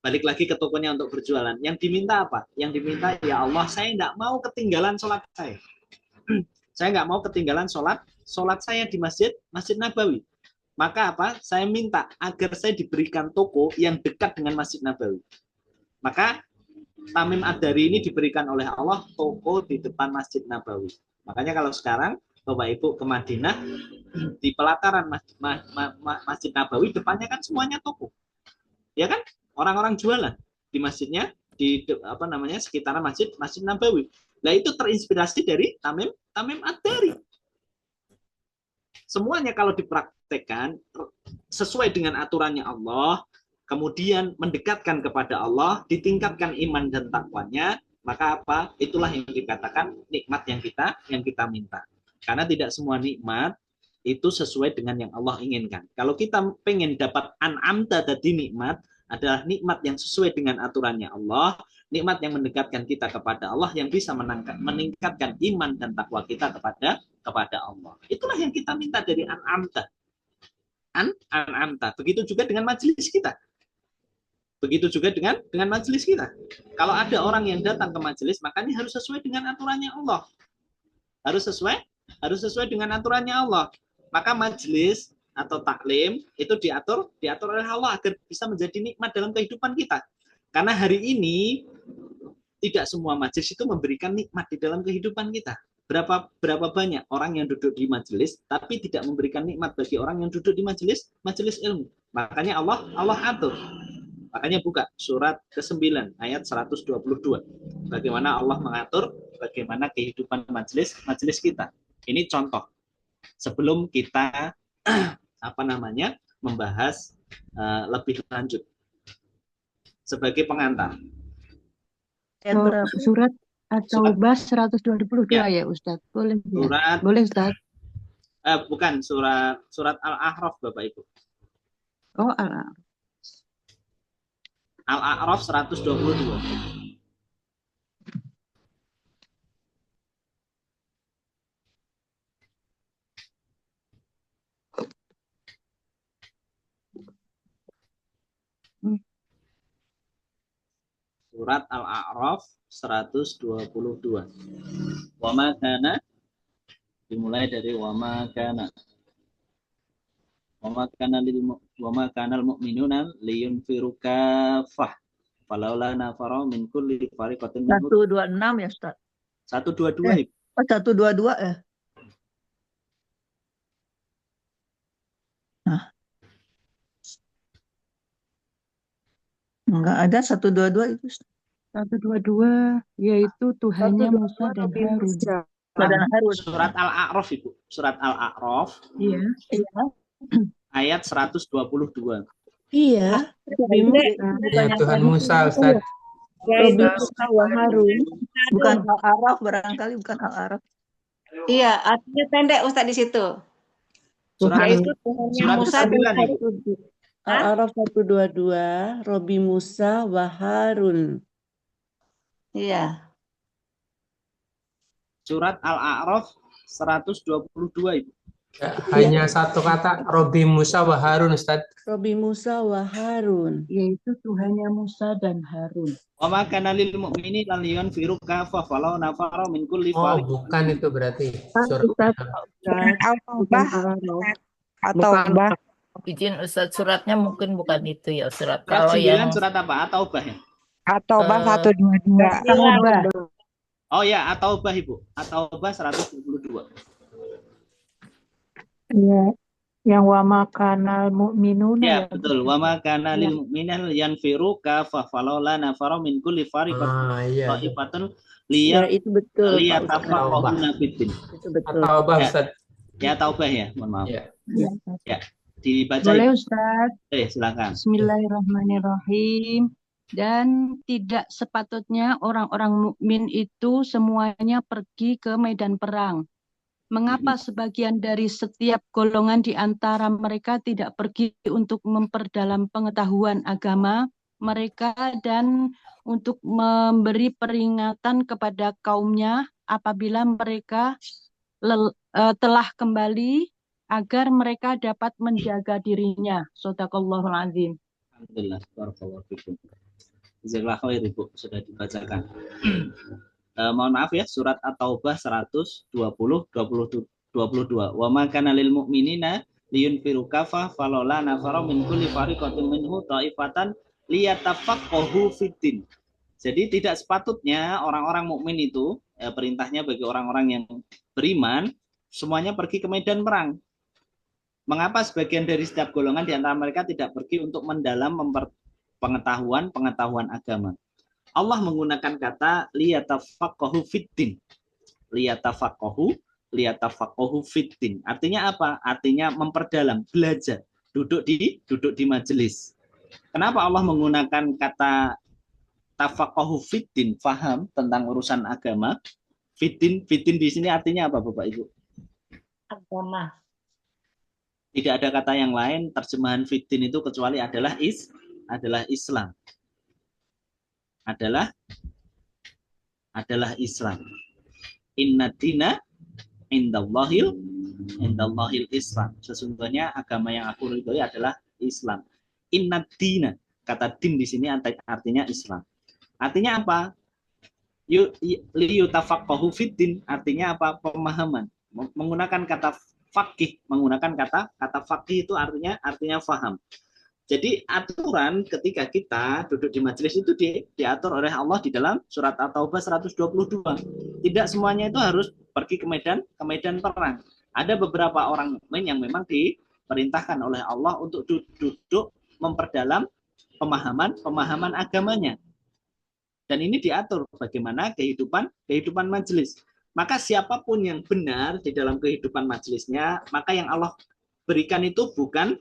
Speaker 1: Balik lagi ke tokonya untuk berjualan. Yang diminta apa? Yang diminta, ya Allah, saya tidak mau ketinggalan sholat saya. Saya nggak mau ketinggalan sholat saya di Masjid Nabawi. Maka apa? Saya minta agar saya diberikan toko yang dekat dengan Masjid Nabawi. Maka Tamim Ad-Dari ini diberikan oleh Allah toko di depan Masjid Nabawi. Makanya kalau sekarang Bapak Ibu ke Madinah, di pelataran Masjid Nabawi depannya kan semuanya toko. Ya kan? Orang-orang jualan di masjidnya, di sekitaran Masjid Nabawi. Nah, itu terinspirasi dari Tamim Ad-Dari. Semuanya kalau dipraktekkan sesuai dengan aturannya Allah, kemudian mendekatkan kepada Allah, ditingkatkan iman dan takwanya, maka apa? Itulah yang dikatakan nikmat yang kita minta. Karena tidak semua nikmat itu sesuai dengan yang Allah inginkan. Kalau kita pengen dapat an'amta tadi, nikmat adalah nikmat yang sesuai dengan aturannya Allah, nikmat yang mendekatkan kita kepada Allah, yang bisa meningkatkan iman dan takwa kita kepada Allah. Itulah yang kita minta dari an'amta. An'amta. Begitu juga dengan majelis kita. Begitu juga dengan majelis kita. Kalau ada orang yang datang ke majelis, makanya harus sesuai dengan aturannya Allah. Harus sesuai dengan aturannya Allah. Maka majelis atau taklim itu diatur oleh Allah agar bisa menjadi nikmat dalam kehidupan kita. Karena hari ini tidak semua majelis itu memberikan nikmat di dalam kehidupan kita. Berapa banyak orang yang duduk di majelis tapi tidak memberikan nikmat bagi orang yang duduk di majelis ilmu. Makanya Allah atur. Makanya buka surat ke-9 ayat 122. Bagaimana Allah mengatur bagaimana kehidupan majelis kita. Ini contoh. Sebelum kita membahas lebih lanjut sebagai pengantar.
Speaker 4: Surat atau bas 122 ya Ustadz? Boleh ya? Boleh Ustadz?
Speaker 1: Bukan, surat Al-A'raf Bapak Ibu.
Speaker 4: Oh, Al-A'raf.
Speaker 1: Al-A'raf 122. Surat Al-A'raf 122. Wa ma kana, dimulai dari wa ma kana. Wa ma kana al-mu'minuna liyunfiru kaffah. Falaula nafara min kulli fariqatin minhum.
Speaker 2: 126 ya, Ustaz.
Speaker 1: 122.
Speaker 2: 122 ya. Nah. Enggak ada 122 itu, Ustaz.
Speaker 4: 122 yaitu Tuhannya Musa dan Harun.
Speaker 1: Surat Al-A'raf Ibu. Surat Al-A'raf.
Speaker 4: Iya.
Speaker 1: Ayat 122.
Speaker 6: Iya. Ya Tuhan Musa, Ustaz.
Speaker 3: Robi Musa wa Harun.
Speaker 2: Bukan Al-A'raf, barangkali bukan Al-A'raf.
Speaker 7: Iya, artinya pendek Ustaz di situ.
Speaker 1: Surat
Speaker 7: Yaitu Tuhannya
Speaker 1: surat
Speaker 7: Musa dan
Speaker 1: 9 Ibu.
Speaker 7: Harun.
Speaker 5: Al-A'raf 122, Robi Musa wa Harun.
Speaker 7: Iya.
Speaker 1: Surat Al-A'raf 122 Ibu.
Speaker 6: Ya, hanya satu kata, Robi Musa wa Harun, Ustaz.
Speaker 5: Robi Musa wa Harun.
Speaker 4: Yaitu Tuhannya Musa dan Harun.
Speaker 1: Wa ma kana lil mu'minina liyunfiru kaffah walau nafara min kulli
Speaker 6: Oh,
Speaker 1: fariqatin.
Speaker 6: bukan itu berarti. Surat
Speaker 3: Al-Taubah atau Bah.
Speaker 8: Izin Ustaz, suratnya mungkin bukan itu ya surat.
Speaker 1: Surat
Speaker 8: Kalau
Speaker 1: 9
Speaker 8: yang
Speaker 1: surat apa? At-Taubah ya?
Speaker 3: At-Taubah
Speaker 8: Eh,
Speaker 3: 122.
Speaker 4: Taubah.
Speaker 1: Oh ya, At-Taubah Ibu. At-Taubah 122.
Speaker 4: Iya. Yang wa makanal mu'minuna
Speaker 1: Ya,
Speaker 4: ya.
Speaker 1: betul. Wa ma kana lil mu'minina yanfiru kaffah falaula nafara min kulli fariqatin
Speaker 6: iya.
Speaker 1: ta'ifatun
Speaker 5: Ya,
Speaker 1: liyat
Speaker 5: itu betul, Pak Ustaz.
Speaker 1: liyatafaqahuna fid-din.
Speaker 5: Itu betul.
Speaker 6: At-Taubah,
Speaker 1: Ya.
Speaker 6: Ustaz.
Speaker 1: Ya, Taubah ya, mohon maaf.
Speaker 6: Ya.
Speaker 1: Ya, dibaca.
Speaker 4: Boleh
Speaker 1: Ibu.
Speaker 4: Ustaz.
Speaker 1: Silakan.
Speaker 4: Bismillahirrahmanirrahim. Dan tidak sepatutnya orang-orang mukmin itu semuanya pergi ke medan perang. Mengapa sebagian dari setiap golongan di antara mereka tidak pergi untuk memperdalam pengetahuan agama mereka dan untuk memberi peringatan kepada kaumnya apabila mereka telah kembali agar mereka dapat menjaga dirinya. Shadaqallahul azim.
Speaker 1: Alhamdulillah, barakallahu fikum. Jazakallahu khair Ibu, sudah dibacakan. Mohon maaf ya, surat At-Taubah 122. Wa ma kana lil mu'minina liyunfiru kaffah falaula nafara min kulli fariqatin minhu ta'ifatan liyatafaqahu fiddin. Jadi tidak sepatutnya orang-orang mukmin itu perintahnya bagi orang-orang yang beriman semuanya pergi ke medan perang. Mengapa sebagian dari setiap golongan di antara mereka tidak pergi untuk mendalam pengetahuan agama? Allah menggunakan kata liyatafaqahu fiddin. Liyatafaqahu fiddin. Artinya apa? Artinya memperdalam, belajar, duduk di majelis. Kenapa Allah menggunakan kata tafaqahu fiddin, faham tentang urusan agama? Fiddin di sini artinya apa Bapak Ibu?
Speaker 8: agama.
Speaker 1: Tidak ada kata yang lain terjemahan fiddin itu kecuali adalah Islam. Adalah Islam. Inna dina indallahil Islam. Sesungguhnya agama yang aku ridhoi adalah Islam. Inna dina, kata din di sini artinya Islam. Artinya apa? Liyutafaqahu fiddin, artinya apa? Pemahaman. Menggunakan kata faqih, menggunakan kata faqih itu artinya faham. Jadi aturan ketika kita duduk di majelis itu diatur oleh Allah di dalam surat At-Taubah 122. Tidak semuanya itu harus pergi ke medan perang. Ada beberapa orang mukmin yang memang diperintahkan oleh Allah untuk duduk memperdalam pemahaman agamanya. Dan ini diatur bagaimana kehidupan majelis. Maka siapapun yang benar di dalam kehidupan majelisnya, maka yang Allah berikan itu bukan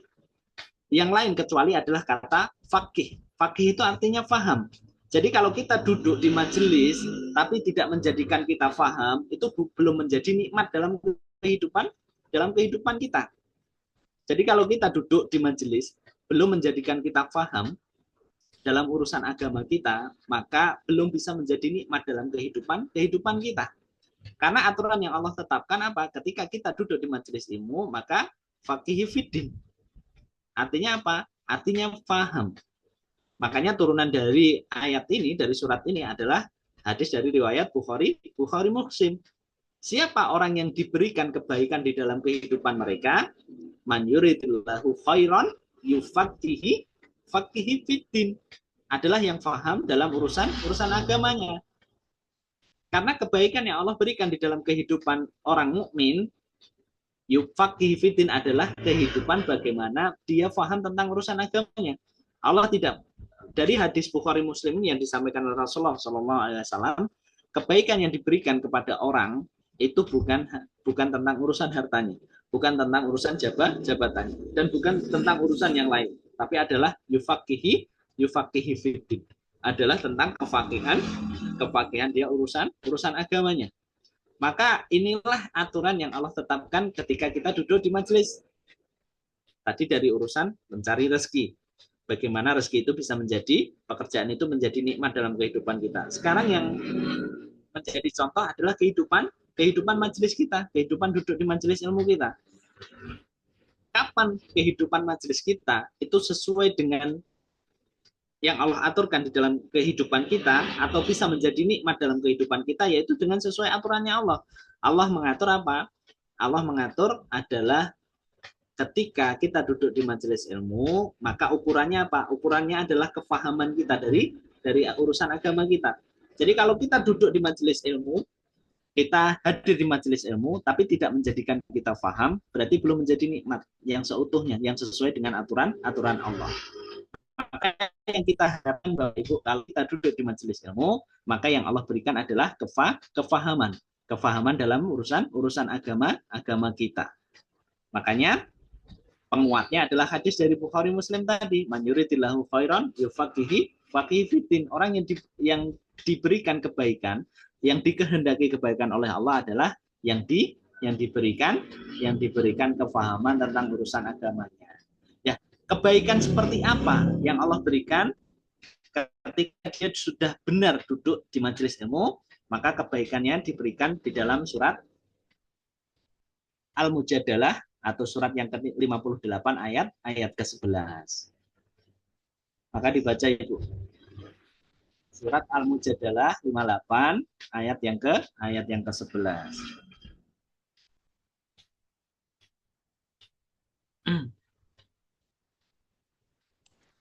Speaker 1: yang lain kecuali adalah kata faqih. Faqih itu artinya faham. Jadi kalau kita duduk di majelis tapi tidak menjadikan kita faham, itu belum menjadi nikmat dalam kehidupan kita. Jadi kalau kita duduk di majelis belum menjadikan kita faham dalam urusan agama kita, maka belum bisa menjadi nikmat dalam kehidupan kita. Karena aturan yang Allah tetapkan apa? Ketika kita duduk di majelis ilmu, maka faqihi fiddin. Artinya apa? Artinya faham. Makanya turunan dari ayat ini, dari surat ini adalah hadis dari riwayat Bukhari Muslim. Siapa orang yang diberikan kebaikan di dalam kehidupan mereka, man yuridillahu khairan yufaqihi fiddin, adalah yang paham dalam urusan agamanya. Karena kebaikan yang Allah berikan di dalam kehidupan orang mukmin, yufaqihi fiddin, adalah kehidupan bagaimana dia paham tentang urusan agamanya. Allah tidak, dari hadis Bukhari Muslim yang disampaikan oleh Rasulullah SAW, kebaikan yang diberikan kepada orang itu bukan tentang urusan hartanya, bukan tentang urusan jabatannya, dan bukan tentang urusan yang lain, tapi adalah yufaqihi fiddin, adalah tentang kefaqihan dia urusan agamanya. Maka inilah aturan yang Allah tetapkan ketika kita duduk di majelis. Tadi dari urusan mencari rezeki, bagaimana rezeki itu bisa menjadi, pekerjaan itu menjadi nikmat dalam kehidupan kita. Sekarang yang menjadi contoh adalah kehidupan majelis kita, kehidupan duduk di majelis ilmu kita. Kapan kehidupan majelis kita itu sesuai dengan yang Allah aturkan di dalam kehidupan kita, atau bisa menjadi nikmat dalam kehidupan kita, yaitu dengan sesuai aturannya Allah. Allah mengatur apa? Allah mengatur adalah ketika kita duduk di majelis ilmu, maka ukurannya apa? Ukurannya adalah kefahaman kita dari urusan agama kita. Jadi kalau kita duduk di majelis ilmu, kita hadir di majelis ilmu, tapi tidak menjadikan kita faham, berarti belum menjadi nikmat yang seutuhnya, yang sesuai dengan aturan Allah. Maka yang kita harapkan Bapak Ibu, kalau kita duduk di majelis ilmu, maka yang Allah berikan adalah kefahaman dalam urusan agama kita. Makanya penguatnya adalah hadis dari Bukhari Muslim tadi, man yuridillahu khairan yufaqihi fiddin. Orang yang diberikan kebaikan, yang dikehendaki kebaikan oleh Allah adalah yang diberikan kefahaman tentang urusan agamanya. Ya, kebaikan seperti apa yang Allah berikan ketika dia sudah benar duduk di majelis ilmu, maka kebaikannya diberikan di dalam surat Al-Mujadalah, atau surat yang ke-58 ayat ke-11. Maka dibaca Ibu. Surat Al-Mujadalah 58 ayat yang ke-11.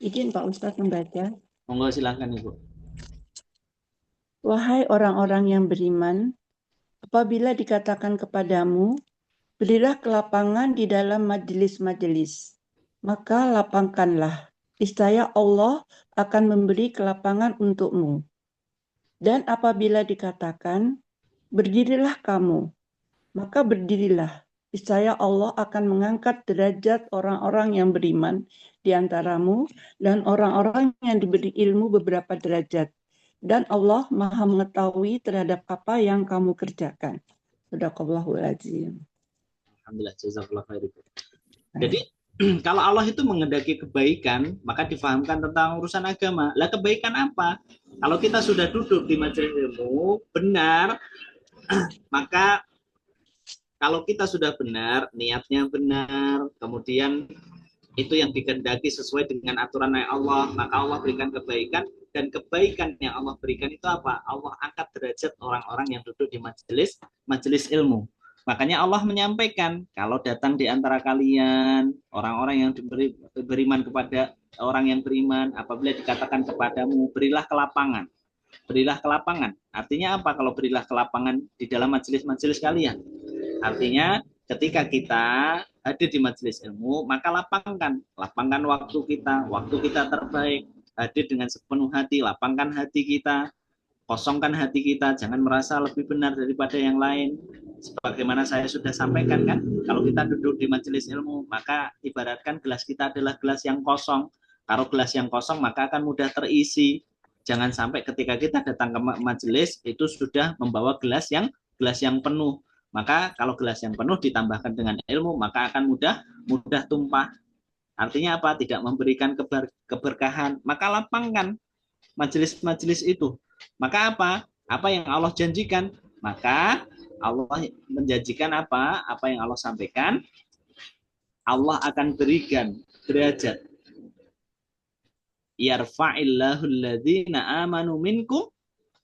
Speaker 7: Izin Pak Ustadz membaca.
Speaker 1: Monggo silakan Ibu.
Speaker 7: Wahai orang-orang yang beriman, apabila dikatakan kepadamu, berilah kelapangan di dalam majelis-majelis, maka lapangkanlah. Niscaya Allah akan memberi kelapangan untukmu. Dan apabila dikatakan, berdirilah kamu, maka berdirilah. Niscaya Allah akan mengangkat derajat orang-orang yang beriman di antaramu dan orang-orang yang diberi ilmu beberapa derajat. Dan Allah Maha mengetahui terhadap apa yang kamu kerjakan. Shadaqallahul Azim.
Speaker 1: Alhamdulillah, jazakallahu khairan. Jadi kalau Allah itu menghendaki kebaikan, maka difahamkan tentang urusan agama. Lah kebaikan apa? Kalau kita sudah duduk di majelis ilmu benar, maka kalau kita sudah benar, niatnya benar, kemudian itu yang dikehendaki sesuai dengan aturan Allah, maka Allah berikan kebaikan. Dan kebaikan yang Allah berikan itu apa? Allah angkat derajat orang-orang yang duduk di majelis ilmu. Makanya Allah menyampaikan, kalau datang di antara kalian orang-orang yang beriman kepada orang yang beriman, apabila dikatakan kepadamu, berilah kelapangan. Berilah kelapangan. Artinya apa kalau berilah kelapangan di dalam majelis-majelis kalian? Artinya ketika kita hadir di majelis ilmu, maka lapangkan waktu kita terbaik, hadir dengan sepenuh hati, lapangkan hati kita, kosongkan hati kita, jangan merasa lebih benar daripada yang lain. Sebagaimana saya sudah sampaikan kan, kalau kita duduk di majelis ilmu, maka ibaratkan gelas kita adalah gelas yang kosong. Kalau gelas yang kosong, maka akan mudah terisi. Jangan sampai ketika kita datang ke majelis, itu sudah membawa gelas yang penuh. Maka kalau gelas yang penuh ditambahkan dengan ilmu, maka akan mudah tumpah. Artinya apa? Tidak memberikan keberkahan. Maka lapangkan majelis-majelis itu. Maka apa? Apa yang Allah janjikan? Maka Allah menjanjikan apa? Apa yang Allah sampaikan? Allah akan berikan derajat yarfa'illahu alladhina amanu minkum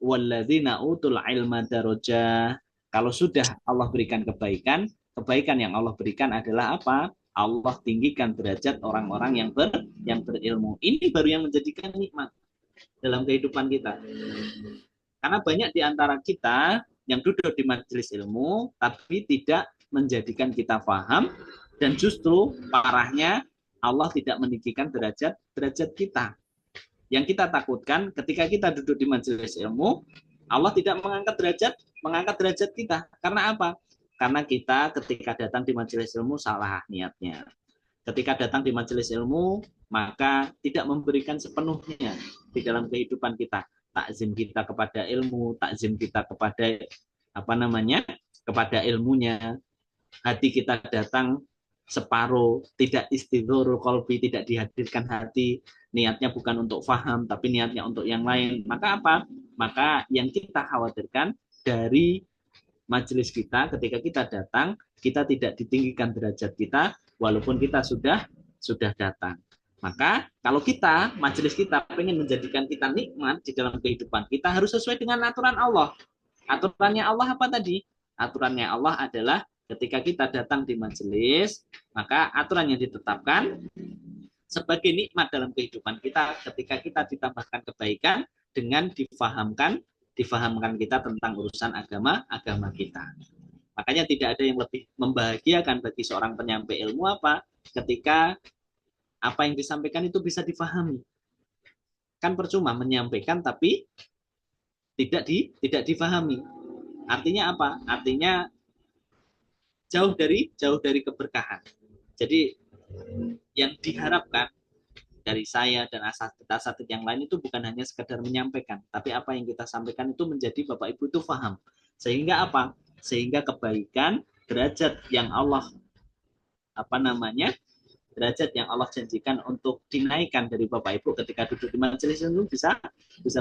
Speaker 1: walladzina utul ilma darajah. Kalau sudah Allah berikan kebaikan, kebaikan yang Allah berikan adalah apa? Allah tinggikan derajat orang-orang yang berilmu. Ini baru yang menjadikan nikmat dalam kehidupan kita. Karena banyak di antara kita yang duduk di majelis ilmu tapi tidak menjadikan kita paham, dan justru parahnya Allah tidak meninggikan derajat kita. Yang kita takutkan ketika kita duduk di majelis ilmu, Allah tidak mengangkat derajat kita. Karena apa? Karena kita ketika datang di majelis ilmu salah niatnya. Ketika datang di majelis ilmu, maka tidak memberikan sepenuhnya di dalam kehidupan kita. Takzim kita kepada ilmu, takzim kita kepada kepada ilmunya. Hati kita datang separuh, tidak istidhorul qalbi, tidak dihadirkan hati, niatnya bukan untuk faham, tapi niatnya untuk yang lain. Maka apa? Maka yang kita khawatirkan dari majelis kita ketika kita datang, kita tidak ditinggikan derajat kita, walaupun kita sudah datang. Maka kalau kita, majelis kita pengen menjadikan kita nikmat di dalam kehidupan kita, harus sesuai dengan aturan Allah. Aturannya Allah apa tadi? Aturannya Allah adalah ketika kita datang di majelis, maka aturan yang ditetapkan sebagai nikmat dalam kehidupan kita ketika kita ditambahkan kebaikan dengan difahamkan kita tentang urusan agama kita. Makanya tidak ada yang lebih membahagiakan bagi seorang penyampai ilmu apa? Ketika apa yang disampaikan itu bisa difahami. Kan percuma menyampaikan tapi tidak difahami. Artinya apa? Artinya jauh dari keberkahan. Jadi yang diharapkan dari saya dan asatidz yang lain itu bukan hanya sekedar menyampaikan, tapi apa yang kita sampaikan itu menjadi Bapak Ibu itu paham. Sehingga apa? Sehingga kebaikan, derajat yang Allah derajat yang Allah janjikan untuk dinaikkan dari Bapak Ibu ketika duduk di majelis itu bisa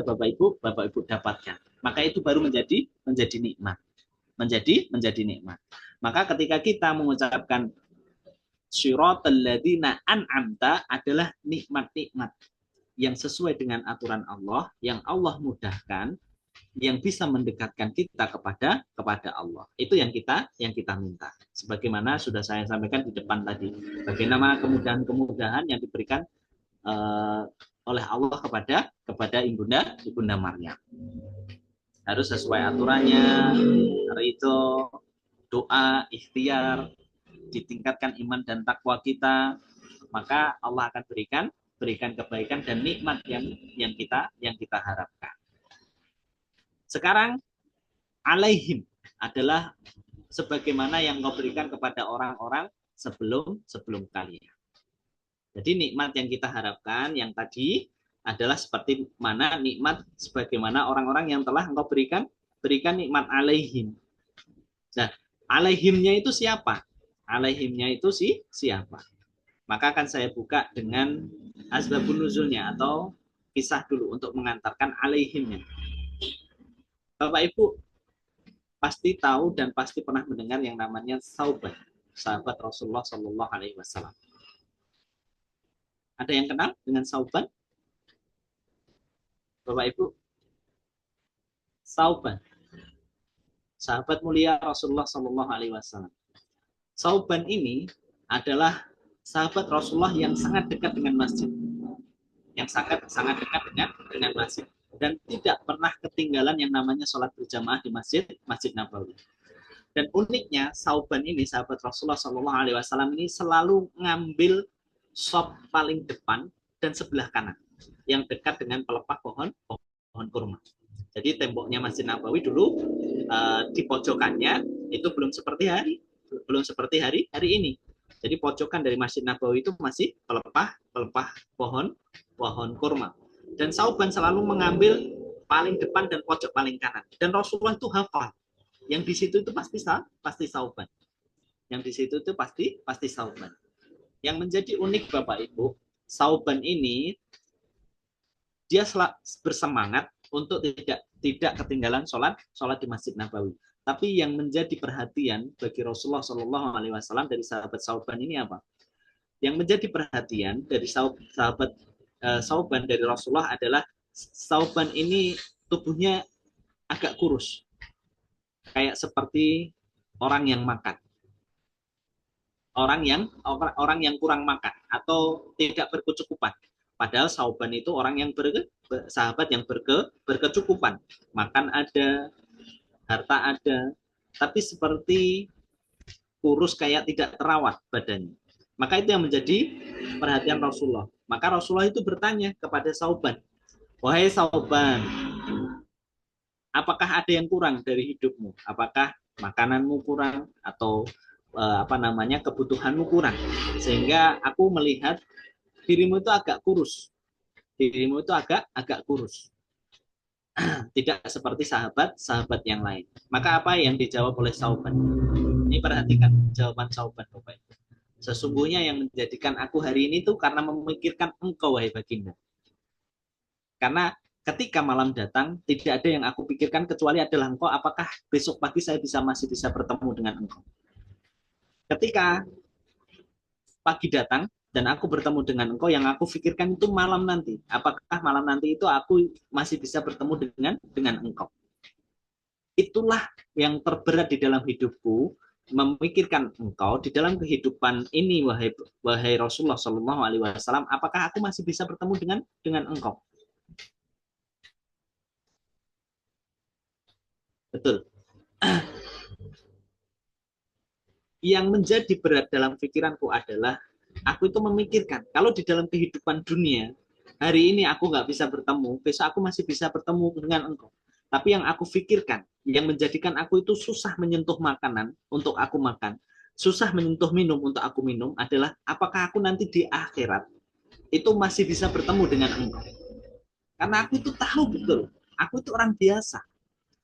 Speaker 1: Bapak Ibu dapatkan. Maka itu baru menjadi nikmat. Menjadi nikmat. Maka ketika kita mengucapkan syiratal ladzina an'amta adalah nikmat-nikmat yang sesuai dengan aturan Allah, yang Allah mudahkan, yang bisa mendekatkan kita kepada Allah. Itu yang kita minta. Sebagaimana sudah saya sampaikan di depan tadi, bagaimana kemudahan-kemudahan yang diberikan oleh Allah kepada Ibunda Maryam. Harus sesuai aturannya, itu doa, ikhtiar, ditingkatkan iman dan takwa kita, maka Allah akan berikan kebaikan dan nikmat yang kita harapkan. Sekarang alaihim adalah sebagaimana yang kau berikan kepada orang-orang sebelum kalian. Jadi nikmat yang kita harapkan yang tadi adalah seperti mana nikmat sebagaimana orang-orang yang telah engkau berikan nikmat alaihim. Nah, alaihimnya itu siapa? Alaihimnya itu siapa? Maka akan saya buka dengan asbabun nuzulnya atau kisah dulu untuk mengantarkan alaihimnya. Bapak Ibu pasti tahu dan pasti pernah mendengar yang namanya Sauban, sahabat Rasulullah Shallallahu Alaihi Wasallam. Ada yang kenal dengan Sauban? Bapak Ibu, Sauban, sahabat mulia Rasulullah Shallallahu Alaihi Wasallam. Sauban ini adalah sahabat Rasulullah yang sangat dekat dengan masjid, yang sangat dekat dengan masjid, dan tidak pernah ketinggalan yang namanya sholat berjamaah di Masjid Nabawi. Dan uniknya Sauban ini, sahabat Rasulullah Shallallahu Alaihi Wasallam ini selalu ngambil shop paling depan dan sebelah kanan, yang dekat dengan pelepah pohon kurma. Jadi temboknya Masjid Nabawi dulu di pojokannya itu belum seperti hari ini. Jadi pojokan dari Masjid Nabawi itu masih pelepah pohon kurma. Dan Sauban selalu mengambil paling depan dan pojok paling kanan. Dan Rasulullah itu hafal. Yang di situ itu pasti Sauban. Yang di situ itu pasti Sauban. Yang menjadi unik Bapak Ibu, Sauban ini dia bersemangat untuk tidak ketinggalan sholat di Masjid Nabawi. Tapi yang menjadi perhatian bagi Rasulullah Shallallahu Alaihi Wasallam dari sahabat Sauban ini apa? Yang menjadi perhatian dari sahabat Sauban dari Rasulullah adalah Sauban ini tubuhnya agak kurus, kayak seperti orang yang makan, orang yang kurang makan atau tidak berkecukupan. Padahal Sauban itu orang yang sahabat yang berkecukupan, makan ada, harta ada, tapi seperti kurus kayak tidak terawat badannya. Maka itu yang menjadi perhatian Rasulullah. Maka Rasulullah itu bertanya kepada Sauban, wahai Sauban, apakah ada yang kurang dari hidupmu? Apakah makananmu kurang atau kebutuhanmu kurang? Sehingga aku melihat dirimu itu agak kurus. Dirimu itu agak kurus. Tidak seperti sahabat yang lain. Maka apa yang dijawab oleh Sauban? Ini perhatikan jawaban Sauban, Bapak Ibu. Sesungguhnya yang menjadikan aku hari ini tuh karena memikirkan engkau, wahai baginda. Karena ketika malam datang, tidak ada yang aku pikirkan kecuali adalah engkau, apakah besok pagi saya masih bisa bertemu dengan engkau. Ketika pagi datang dan aku bertemu dengan engkau, yang aku pikirkan itu malam nanti. Apakah malam nanti itu aku masih bisa bertemu dengan engkau. Itulah yang terberat di dalam hidupku, memikirkan engkau di dalam kehidupan ini, wahai Rasulullah Shallallahu Alaihi Wasallam. Apakah aku masih bisa bertemu dengan engkau? Betul. Yang menjadi berat dalam pikiranku adalah aku itu memikirkan, kalau di dalam kehidupan dunia, hari ini aku nggak bisa bertemu, besok aku masih bisa bertemu dengan engkau. Tapi yang aku pikirkan, yang menjadikan aku itu susah menyentuh makanan untuk aku makan, susah menyentuh minum untuk aku minum, adalah apakah aku nanti di akhirat itu masih bisa bertemu dengan engkau. Karena aku itu tahu betul, aku itu orang biasa.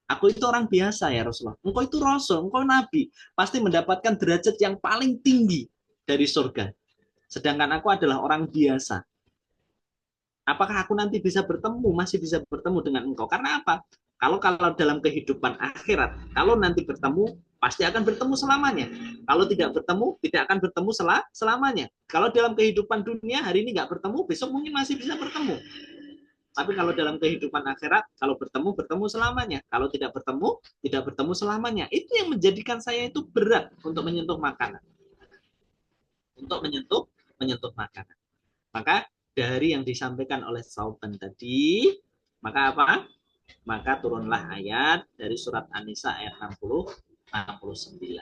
Speaker 1: Aku itu orang biasa ya Rasulullah. Engkau itu Rasul, engkau Nabi. Pasti mendapatkan derajat yang paling tinggi dari surga. Sedangkan aku adalah orang biasa. Apakah aku nanti bisa bertemu, masih bisa bertemu dengan engkau? Karena apa? Kalau dalam kehidupan akhirat, kalau nanti bertemu, pasti akan bertemu selamanya. Kalau tidak bertemu, tidak akan bertemu selamanya. Kalau dalam kehidupan dunia, hari ini nggak bertemu, besok mungkin masih bisa bertemu. Tapi kalau dalam kehidupan akhirat, kalau bertemu selamanya. Kalau tidak bertemu selamanya. Itu yang menjadikan saya itu berat untuk menyentuh makanan. Untuk menyentuh makanan. Maka dari yang disampaikan oleh Sauban tadi, maka apa? Maka turunlah ayat dari surat An-Nisa ayat 60-69.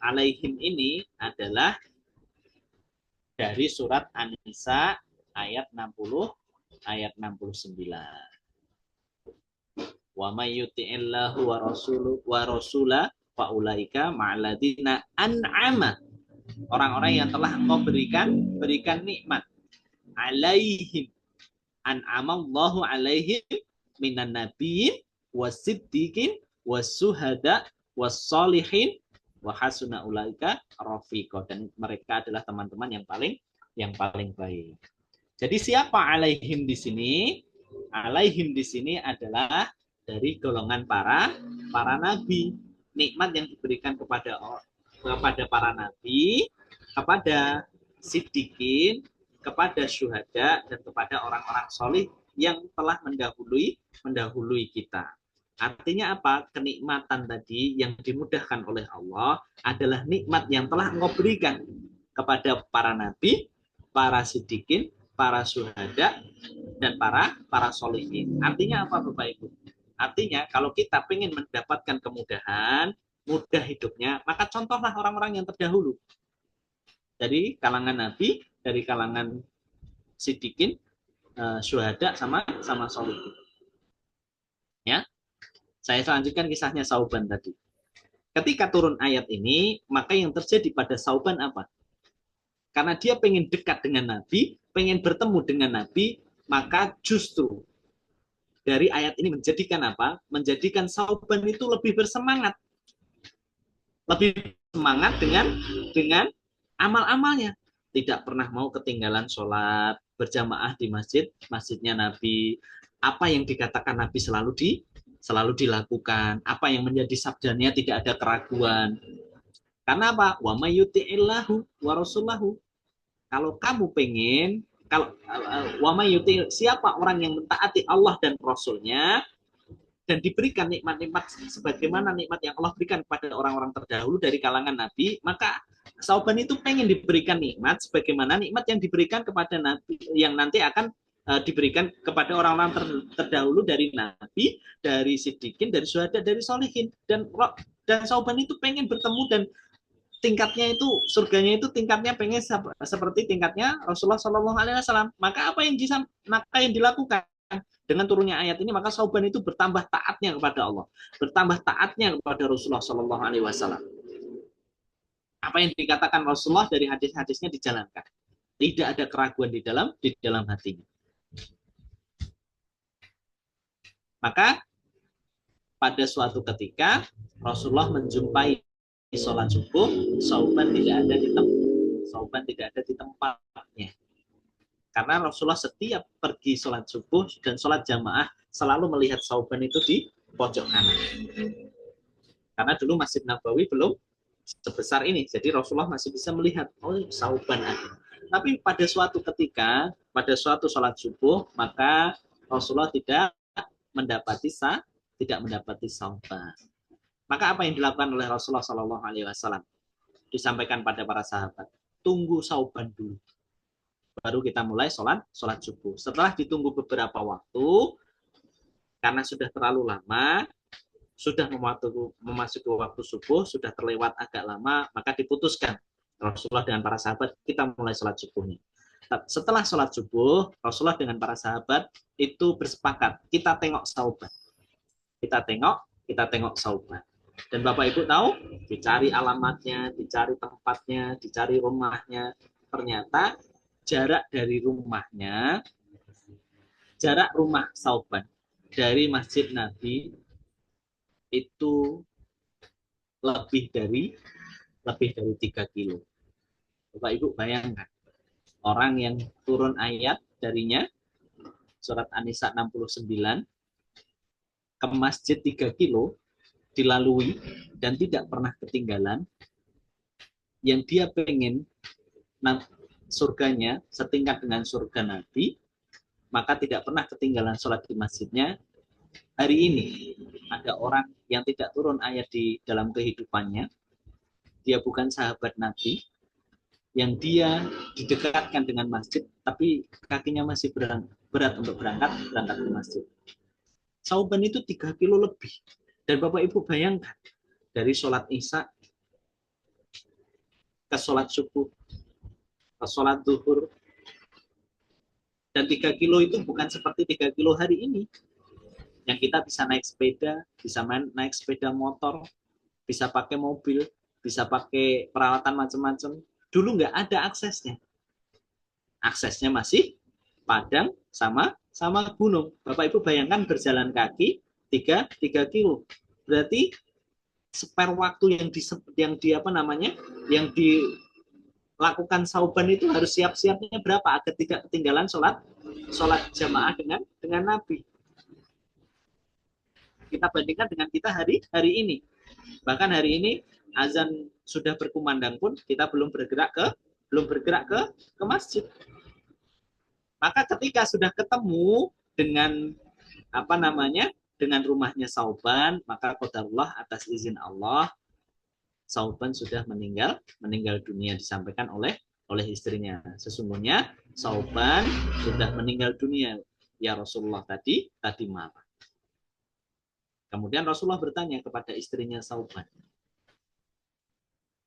Speaker 1: Alaihim ini adalah dari surat An-Nisa ayat 60 ayat 69. Wa may yuti'illahu wa rasula fa ulaika ma'alladzina an'ama. Orang-orang yang telah engkau berikan nikmat. Alaihim, an'amallahu alaihim minan nabiyyin wasiddiqin wasuhada wassalihin wa hasuna ulaika rafiqa. Dan mereka adalah teman-teman yang paling baik. Jadi siapa alaihim di sini? Alaihim di sini adalah dari golongan para nabi. Nikmat yang diberikan kepada para nabi, kepada siddiqin, kepada syuhada, dan kepada orang-orang solih yang telah mendahului kita. Artinya apa? Kenikmatan tadi yang dimudahkan oleh Allah adalah nikmat yang telah engkau berikan kepada para nabi, para siddiqin, para syuhada, dan para solihin. Artinya apa Bapak Ibu? Artinya kalau kita ingin mendapatkan kemudahan, mudah hidupnya, maka contohlah orang-orang yang terdahulu. Dari kalangan nabi, dari kalangan siddiqin, syuhada, sama solihin. Ya, saya lanjutkan kisahnya Sauban tadi. Ketika turun ayat ini, maka yang terjadi pada Sauban apa? Karena dia pengen dekat dengan Nabi, pengen bertemu dengan Nabi, maka justru dari ayat ini menjadikan apa? Menjadikan Sauban itu lebih bersemangat. Lebih semangat dengan amal-amalnya. Tidak pernah mau ketinggalan sholat berjamaah di masjidnya Nabi. Apa yang dikatakan Nabi selalu dilakukan. Apa yang menjadi sabdanya tidak ada keraguan. Karena apa? Wa may yuti'illahu wa rasulahu. Kalau kamu pengen, kalau wa may yuti, siapa orang yang mentaati Allah dan Rasulnya dan diberikan nikmat-nikmat sebagaimana nikmat yang Allah berikan kepada orang-orang terdahulu dari kalangan Nabi, maka Sauban itu pengen diberikan nikmat sebagaimana nikmat yang diberikan kepada Nabi, yang nanti akan diberikan kepada orang-orang terdahulu dari Nabi, dari Siddiqin, dari Syuhada, dari Solihin. Dan Sauban itu pengen bertemu dan tingkatnya itu, surganya itu tingkatnya pengen seperti tingkatnya Rasulullah SAW. Maka apa yang dilakukan dengan turunnya ayat ini, maka Sauban itu bertambah taatnya kepada Allah, bertambah taatnya kepada Rasulullah SAW. Apa yang dikatakan Rasulullah dari hadis-hadisnya dijalankan, tidak ada keraguan di dalam hatinya. Maka pada suatu ketika Rasulullah menjumpai sholat subuh, Sauban tidak ada di tempatnya. Karena Rasulullah setiap pergi sholat subuh dan sholat jamaah selalu melihat Sauban itu di pojok kanan. Karena dulu Masjid Nabawi belum sebesar ini, jadi Rasulullah masih bisa melihat, oh Sauban ada. Tapi pada suatu ketika, pada suatu sholat subuh, maka Rasulullah tidak mendapati Sauban. Maka apa yang dilakukan oleh Rasulullah SAW? Disampaikan pada para sahabat, tunggu Sauban dulu, baru kita mulai sholat subuh. Setelah ditunggu beberapa waktu, karena sudah terlalu lama, sudah memasuki waktu subuh, sudah terlewat agak lama, maka diputuskan Rasulullah dengan para sahabat, kita mulai sholat subuhnya. Setelah sholat subuh, Rasulullah dengan para sahabat itu bersepakat, kita tengok Sauban. Kita tengok Sauban. Dan Bapak Ibu tahu, dicari alamatnya, dicari tempatnya, dicari rumahnya. Ternyata jarak rumah Sauban dari Masjid Nabi itu lebih dari 3 kilo. Bapak Ibu bayangkan, orang yang turun ayat darinya, surat An-Nisa 69, ke masjid 3 kilo, dilalui dan tidak pernah ketinggalan, yang dia pengen surganya setingkat dengan surga Nabi, maka tidak pernah ketinggalan sholat di masjidnya. Hari ini ada orang yang tidak turun ayat di dalam kehidupannya, dia bukan sahabat Nabi, yang dia didekatkan dengan masjid, tapi kakinya masih berat untuk berangkat ke masjid. Sauban itu 3 kilo lebih. Dan Bapak Ibu bayangkan, dari sholat Isya ke sholat subuh, ke sholat zuhur, dan 3 kilo itu bukan seperti 3 kilo hari ini, yang kita bisa naik sepeda, bisa naik sepeda motor, bisa pakai mobil, bisa pakai peralatan macam-macam. Dulu nggak ada aksesnya. Aksesnya masih padang sama gunung. Bapak Ibu bayangkan berjalan kaki 3 kilo. Berarti spare waktu yang dilakukan Sauban itu harus siap-siapnya berapa agar tidak ketinggalan sholat jamaah dengan Nabi. Kita bandingkan dengan kita hari ini. Bahkan hari ini azan sudah berkumandang pun kita belum bergerak ke masjid. Maka ketika sudah ketemu dengan dengan rumahnya Sauban, maka qadarullah, atas izin Allah, Sauban sudah meninggal dunia. Disampaikan oleh istrinya, sesungguhnya Sauban sudah meninggal dunia ya Rasulullah tadi malam. Kemudian Rasulullah bertanya kepada istrinya Sauban,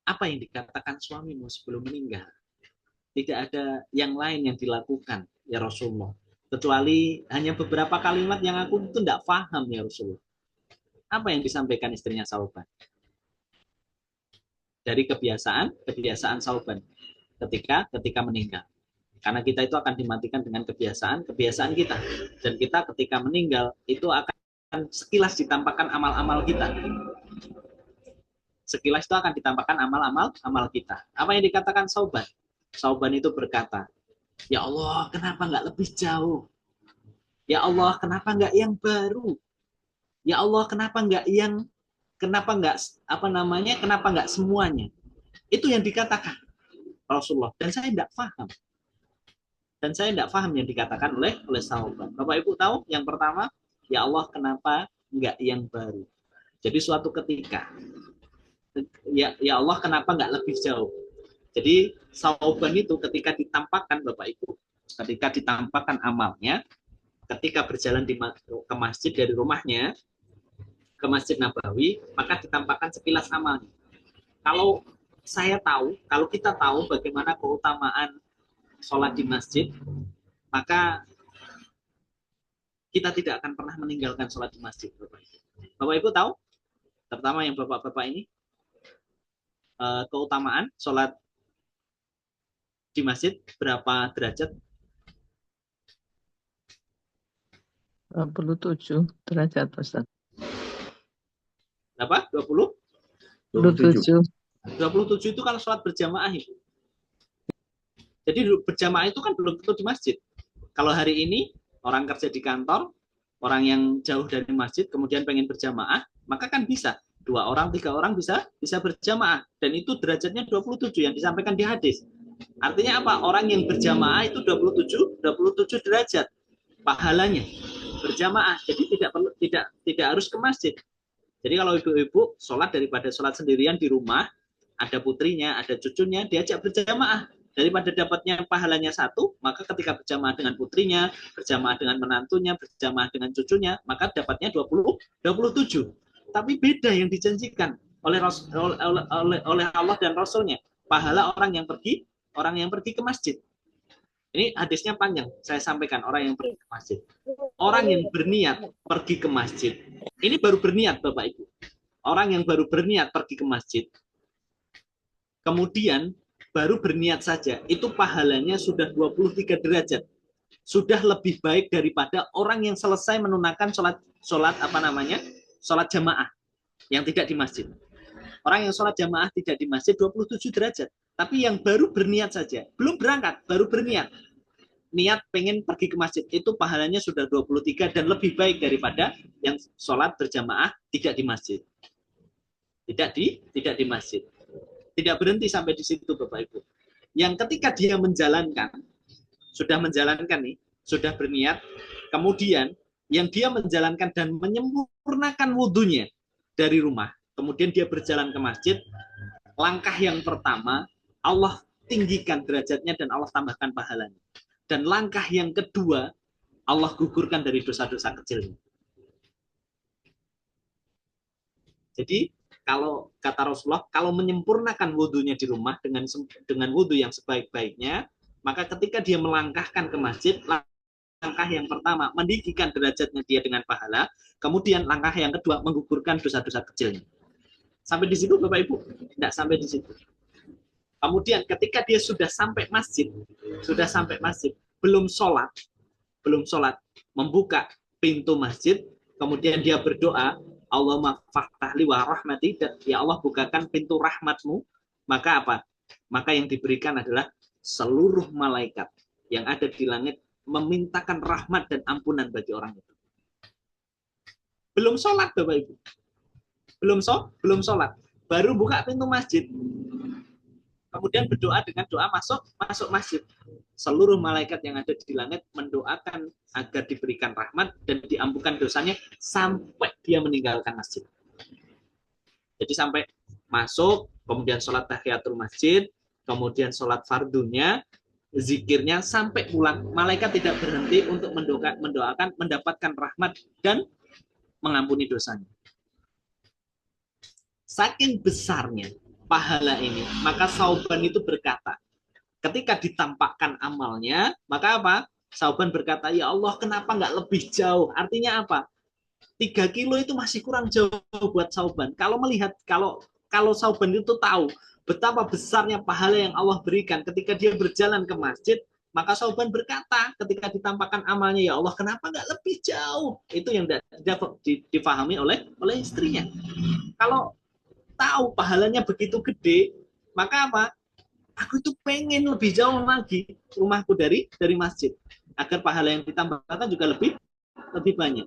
Speaker 1: apa yang dikatakan suamimu sebelum meninggal? Tidak ada yang lain yang dilakukan ya Rasulullah, kecuali hanya beberapa kalimat yang aku itu tidak paham ya Rasulullah. Apa yang disampaikan istrinya Sauban? Dari kebiasaan Sauban ketika meninggal. Karena kita itu akan dimatikan dengan kebiasaan kita. Dan kita ketika meninggal itu akan sekilas ditampakkan amal-amal kita. Sekilas itu akan ditampakkan amal kita. Apa yang dikatakan Sauban? Sauban itu berkata, ya Allah, kenapa nggak lebih jauh? Ya Allah, kenapa nggak yang baru? Ya Allah, kenapa nggak semuanya? Itu yang dikatakan. Rasulullah, dan saya tidak paham. Dan saya tidak paham yang dikatakan oleh Sauban. Bapak Ibu tahu, yang pertama, ya Allah kenapa enggak yang baru? Jadi suatu ketika, ya Allah kenapa enggak lebih jauh? Jadi Sauban itu ketika ditampakkan Bapak Ibu, ketika ditampakkan amalnya, ketika berjalan ke masjid dari rumahnya ke Masjid Nabawi, maka ditampakkan sekilas amalnya. Kalau saya tahu, kalau kita tahu bagaimana keutamaan sholat di masjid, maka kita tidak akan pernah meninggalkan sholat di masjid. Bapak Ibu tahu, terutama yang bapak-bapak ini, keutamaan sholat di masjid berapa derajat?
Speaker 3: 27 derajat, Ustaz.
Speaker 1: Berapa? 20?
Speaker 3: 27.
Speaker 1: 27 itu kalau sholat berjamaah itu. Jadi berjamaah itu kan belum tentu di masjid. Kalau hari ini orang kerja di kantor, orang yang jauh dari masjid, kemudian pengen berjamaah, maka kan bisa. 2 orang, 3 orang bisa berjamaah. Dan itu derajatnya 27 yang disampaikan di hadis. Artinya apa? Orang yang berjamaah itu 27 derajat pahalanya berjamaah. Jadi tidak harus ke masjid. Jadi kalau ibu-ibu sholat daripada sholat sendirian di rumah, ada putrinya, ada cucunya, diajak berjamaah. Daripada dapatnya pahalanya 1, maka ketika berjamaah dengan putrinya, berjamaah dengan menantunya, berjamaah dengan cucunya, maka dapatnya 27. Tapi beda yang dijanjikan oleh Allah dan Rasulnya. Pahala orang yang pergi ke masjid. Ini hadisnya panjang, saya sampaikan orang yang pergi ke masjid. Orang yang berniat pergi ke masjid, ini baru berniat Bapak Ibu. Orang yang baru berniat pergi ke masjid, kemudian baru berniat saja, itu pahalanya sudah 23 derajat. Sudah lebih baik daripada orang yang selesai menunaikan sholat jamaah yang tidak di masjid. Orang yang sholat jamaah tidak di masjid 27 derajat. Tapi yang baru berniat saja, belum berangkat, baru berniat. Niat pengen pergi ke masjid, itu pahalanya sudah 23 dan lebih baik daripada yang sholat berjamaah tidak di masjid. Tidak di masjid. Tidak berhenti sampai di situ Bapak Ibu. Yang ketika dia sudah berniat, kemudian yang dia menjalankan dan menyempurnakan wudhunya dari rumah, kemudian dia berjalan ke masjid, langkah yang pertama, Allah tinggikan derajatnya dan Allah tambahkan pahalanya. Dan langkah yang kedua, Allah gugurkan dari dosa-dosa kecilnya. Jadi, kalau kata Rasulullah, kalau menyempurnakan wudhunya di rumah dengan wudhu yang sebaik-baiknya, maka ketika dia melangkahkan ke masjid, langkah yang pertama meninggikan derajatnya dia dengan pahala, kemudian langkah yang kedua menggugurkan dosa-dosa kecilnya. Sampai di situ Bapak Ibu? Tidak sampai di situ. Kemudian ketika dia sudah sampai masjid, belum sholat, membuka pintu masjid, kemudian dia berdoa, Allahumma fahtahli wa rahmati, ya Allah bukakan pintu rahmatmu, maka apa? Maka yang diberikan adalah seluruh malaikat yang ada di langit memintakan rahmat dan ampunan bagi orang itu. Belum sholat Bapak Ibu. Belum sholat. Baru buka pintu masjid. Kemudian berdoa dengan doa masuk masjid. Seluruh malaikat yang ada di langit mendoakan agar diberikan rahmat dan diampunkan dosanya sampai dia meninggalkan masjid. Jadi sampai masuk, kemudian sholat tahiyatul masjid, kemudian sholat fardunya, zikirnya, sampai pulang. Malaikat tidak berhenti untuk mendoakan mendapatkan rahmat dan mengampuni dosanya. Saking besarnya pahala ini, maka Sauban itu berkata, ketika ditampakkan amalnya, maka apa? Sauban berkata, ya Allah kenapa nggak lebih jauh? Artinya apa? 3 kilo itu masih kurang jauh buat Sauban. Kalau Sauban itu tahu betapa besarnya pahala yang Allah berikan ketika dia berjalan ke masjid, maka Sauban berkata ketika ditampakkan amalnya, ya Allah kenapa nggak lebih jauh? Itu yang difahami oleh istrinya. Kalau tahu pahalanya begitu gede, maka apa? Aku itu pengen lebih jauh lagi rumahku dari masjid, agar pahala yang ditambahkan juga lebih banyak.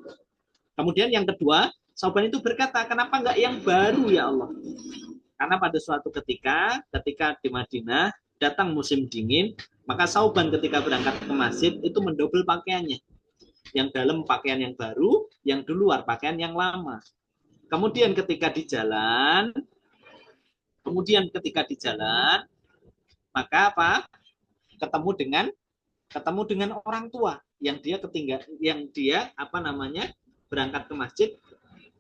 Speaker 1: Kemudian yang kedua, Sauban itu berkata, kenapa enggak yang baru ya Allah? Karena pada suatu ketika di Madinah datang musim dingin, maka Sauban ketika berangkat ke masjid itu mendobel pakaiannya. Yang dalam pakaian yang baru, yang di luar pakaian yang lama. Kemudian ketika di jalan, maka apa? Ketemu dengan orang tua yang dia berangkat ke masjid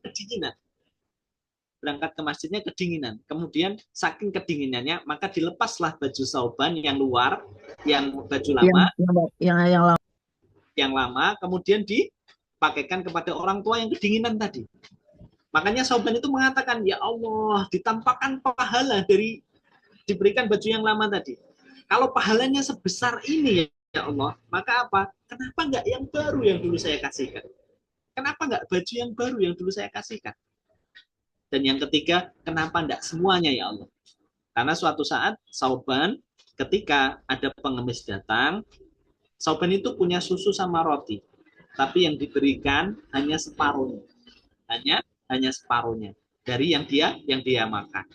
Speaker 1: kedinginan. Berangkat ke masjidnya kedinginan. Kemudian saking kedinginannya, maka dilepaslah baju Sauban yang luar, yang baju lama, yang lama, kemudian dipakaikan kepada orang tua yang kedinginan tadi. Makanya Sauban itu mengatakan, ya Allah, ditampakkan pahala dari diberikan baju yang lama tadi. Kalau pahalanya sebesar ini ya Allah, maka apa? Kenapa enggak yang baru yang dulu saya kasihkan? Kenapa enggak baju yang baru yang dulu saya kasihkan? Dan yang ketiga, kenapa enggak semuanya ya Allah? Karena suatu saat Sauban ketika ada pengemis datang, Sauban itu punya susu sama roti, tapi yang diberikan hanya separuhnya. Hanya separuhnya dari yang dia makan.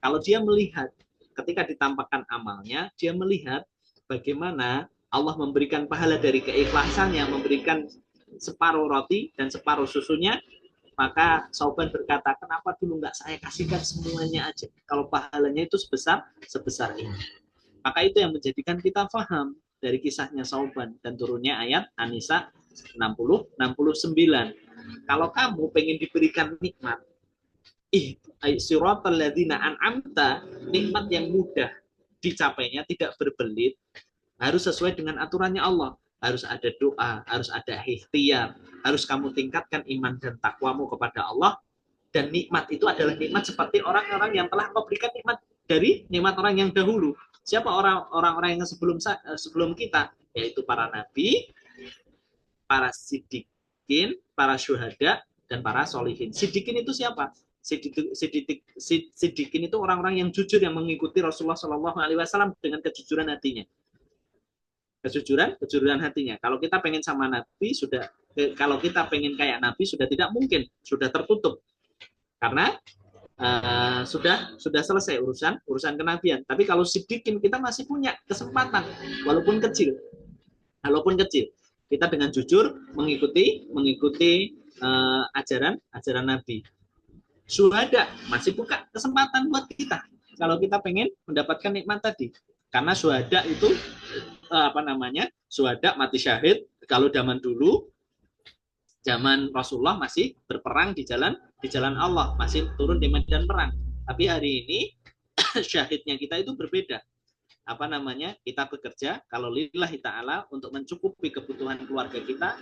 Speaker 1: Kalau dia melihat ketika ditampakkan amalnya, dia melihat bagaimana Allah memberikan pahala dari keikhlasannya, memberikan separuh roti dan separuh susunya, maka Sauban berkata, kenapa dulu nggak saya kasihkan semuanya aja, kalau pahalanya itu sebesar ini. Maka itu yang menjadikan kita paham dari kisahnya Sauban dan turunnya ayat An-Nisa 60-69. Kalau kamu pengen diberikan nikmat, siratal ladzina an'amta, nikmat yang mudah dicapainya, tidak berbelit, harus sesuai dengan aturannya Allah. Harus ada doa, harus ada ikhtiar, harus kamu tingkatkan iman dan takwamu kepada Allah. Dan nikmat itu adalah nikmat seperti orang-orang yang telah memberikan nikmat dari nikmat orang yang dahulu. Siapa orang-orang yang sebelum kita? Yaitu para nabi, para siddiqin, para syuhada, dan para solihin. Siddiqin itu siapa? Siddiqin itu orang-orang yang jujur, yang mengikuti Rasulullah SAW dengan kejujuran hatinya. Kejujuran hatinya. Kalau kita pengen sama Nabi, kalau kita pengen kayak Nabi, sudah tidak mungkin, sudah tertutup. Karena sudah selesai urusan kenabian. Tapi kalau siddiqin, kita masih punya kesempatan, walaupun kecil. Kita dengan jujur mengikuti ajaran Nabi. Syuhada masih buka kesempatan buat kita kalau kita pengen mendapatkan nikmat tadi. Karena syuhada itu syuhada mati syahid. Kalau zaman dulu, zaman Rasulullah masih berperang di jalan Allah, masih turun di medan perang. Tapi hari ini syahidnya kita itu berbeda. Kita bekerja kalau lillahi ta'ala untuk mencukupi kebutuhan keluarga kita.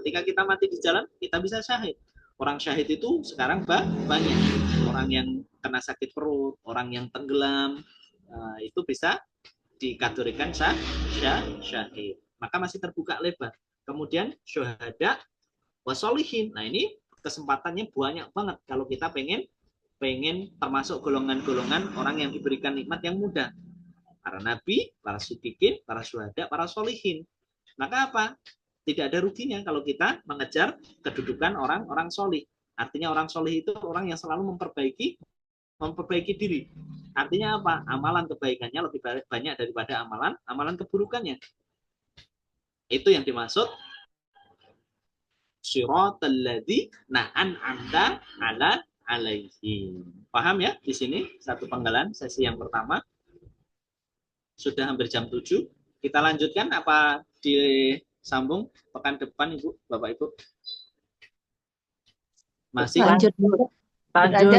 Speaker 1: Ketika kita mati di jalan, kita bisa syahid. Orang syahid itu sekarang banyak. Orang yang kena sakit perut, orang yang tenggelam, itu bisa dikategorikan syahid. Maka masih terbuka lebar. Kemudian syuhada wasolihin. Nah, ini kesempatannya banyak banget kalau kita pengen termasuk golongan-golongan orang yang diberikan nikmat yang mudah. Para nabi, para siddiqin, para syuhada, para solihin. Maka apa? Tidak ada ruginya kalau kita mengejar kedudukan orang-orang solih. Artinya orang solih itu orang yang selalu memperbaiki diri. Artinya apa? Amalan kebaikannya lebih banyak daripada amalan keburukannya. Itu yang dimaksud siratal ladzina an'amta alaihim. Paham ya? Di sini satu penggalan sesi yang pertama. Sudah hampir jam 7. Kita lanjutkan apa disambung pekan depan, Ibu, Bapak Ibu? Masih?
Speaker 4: Lanjut dulu.
Speaker 8: Lanjut.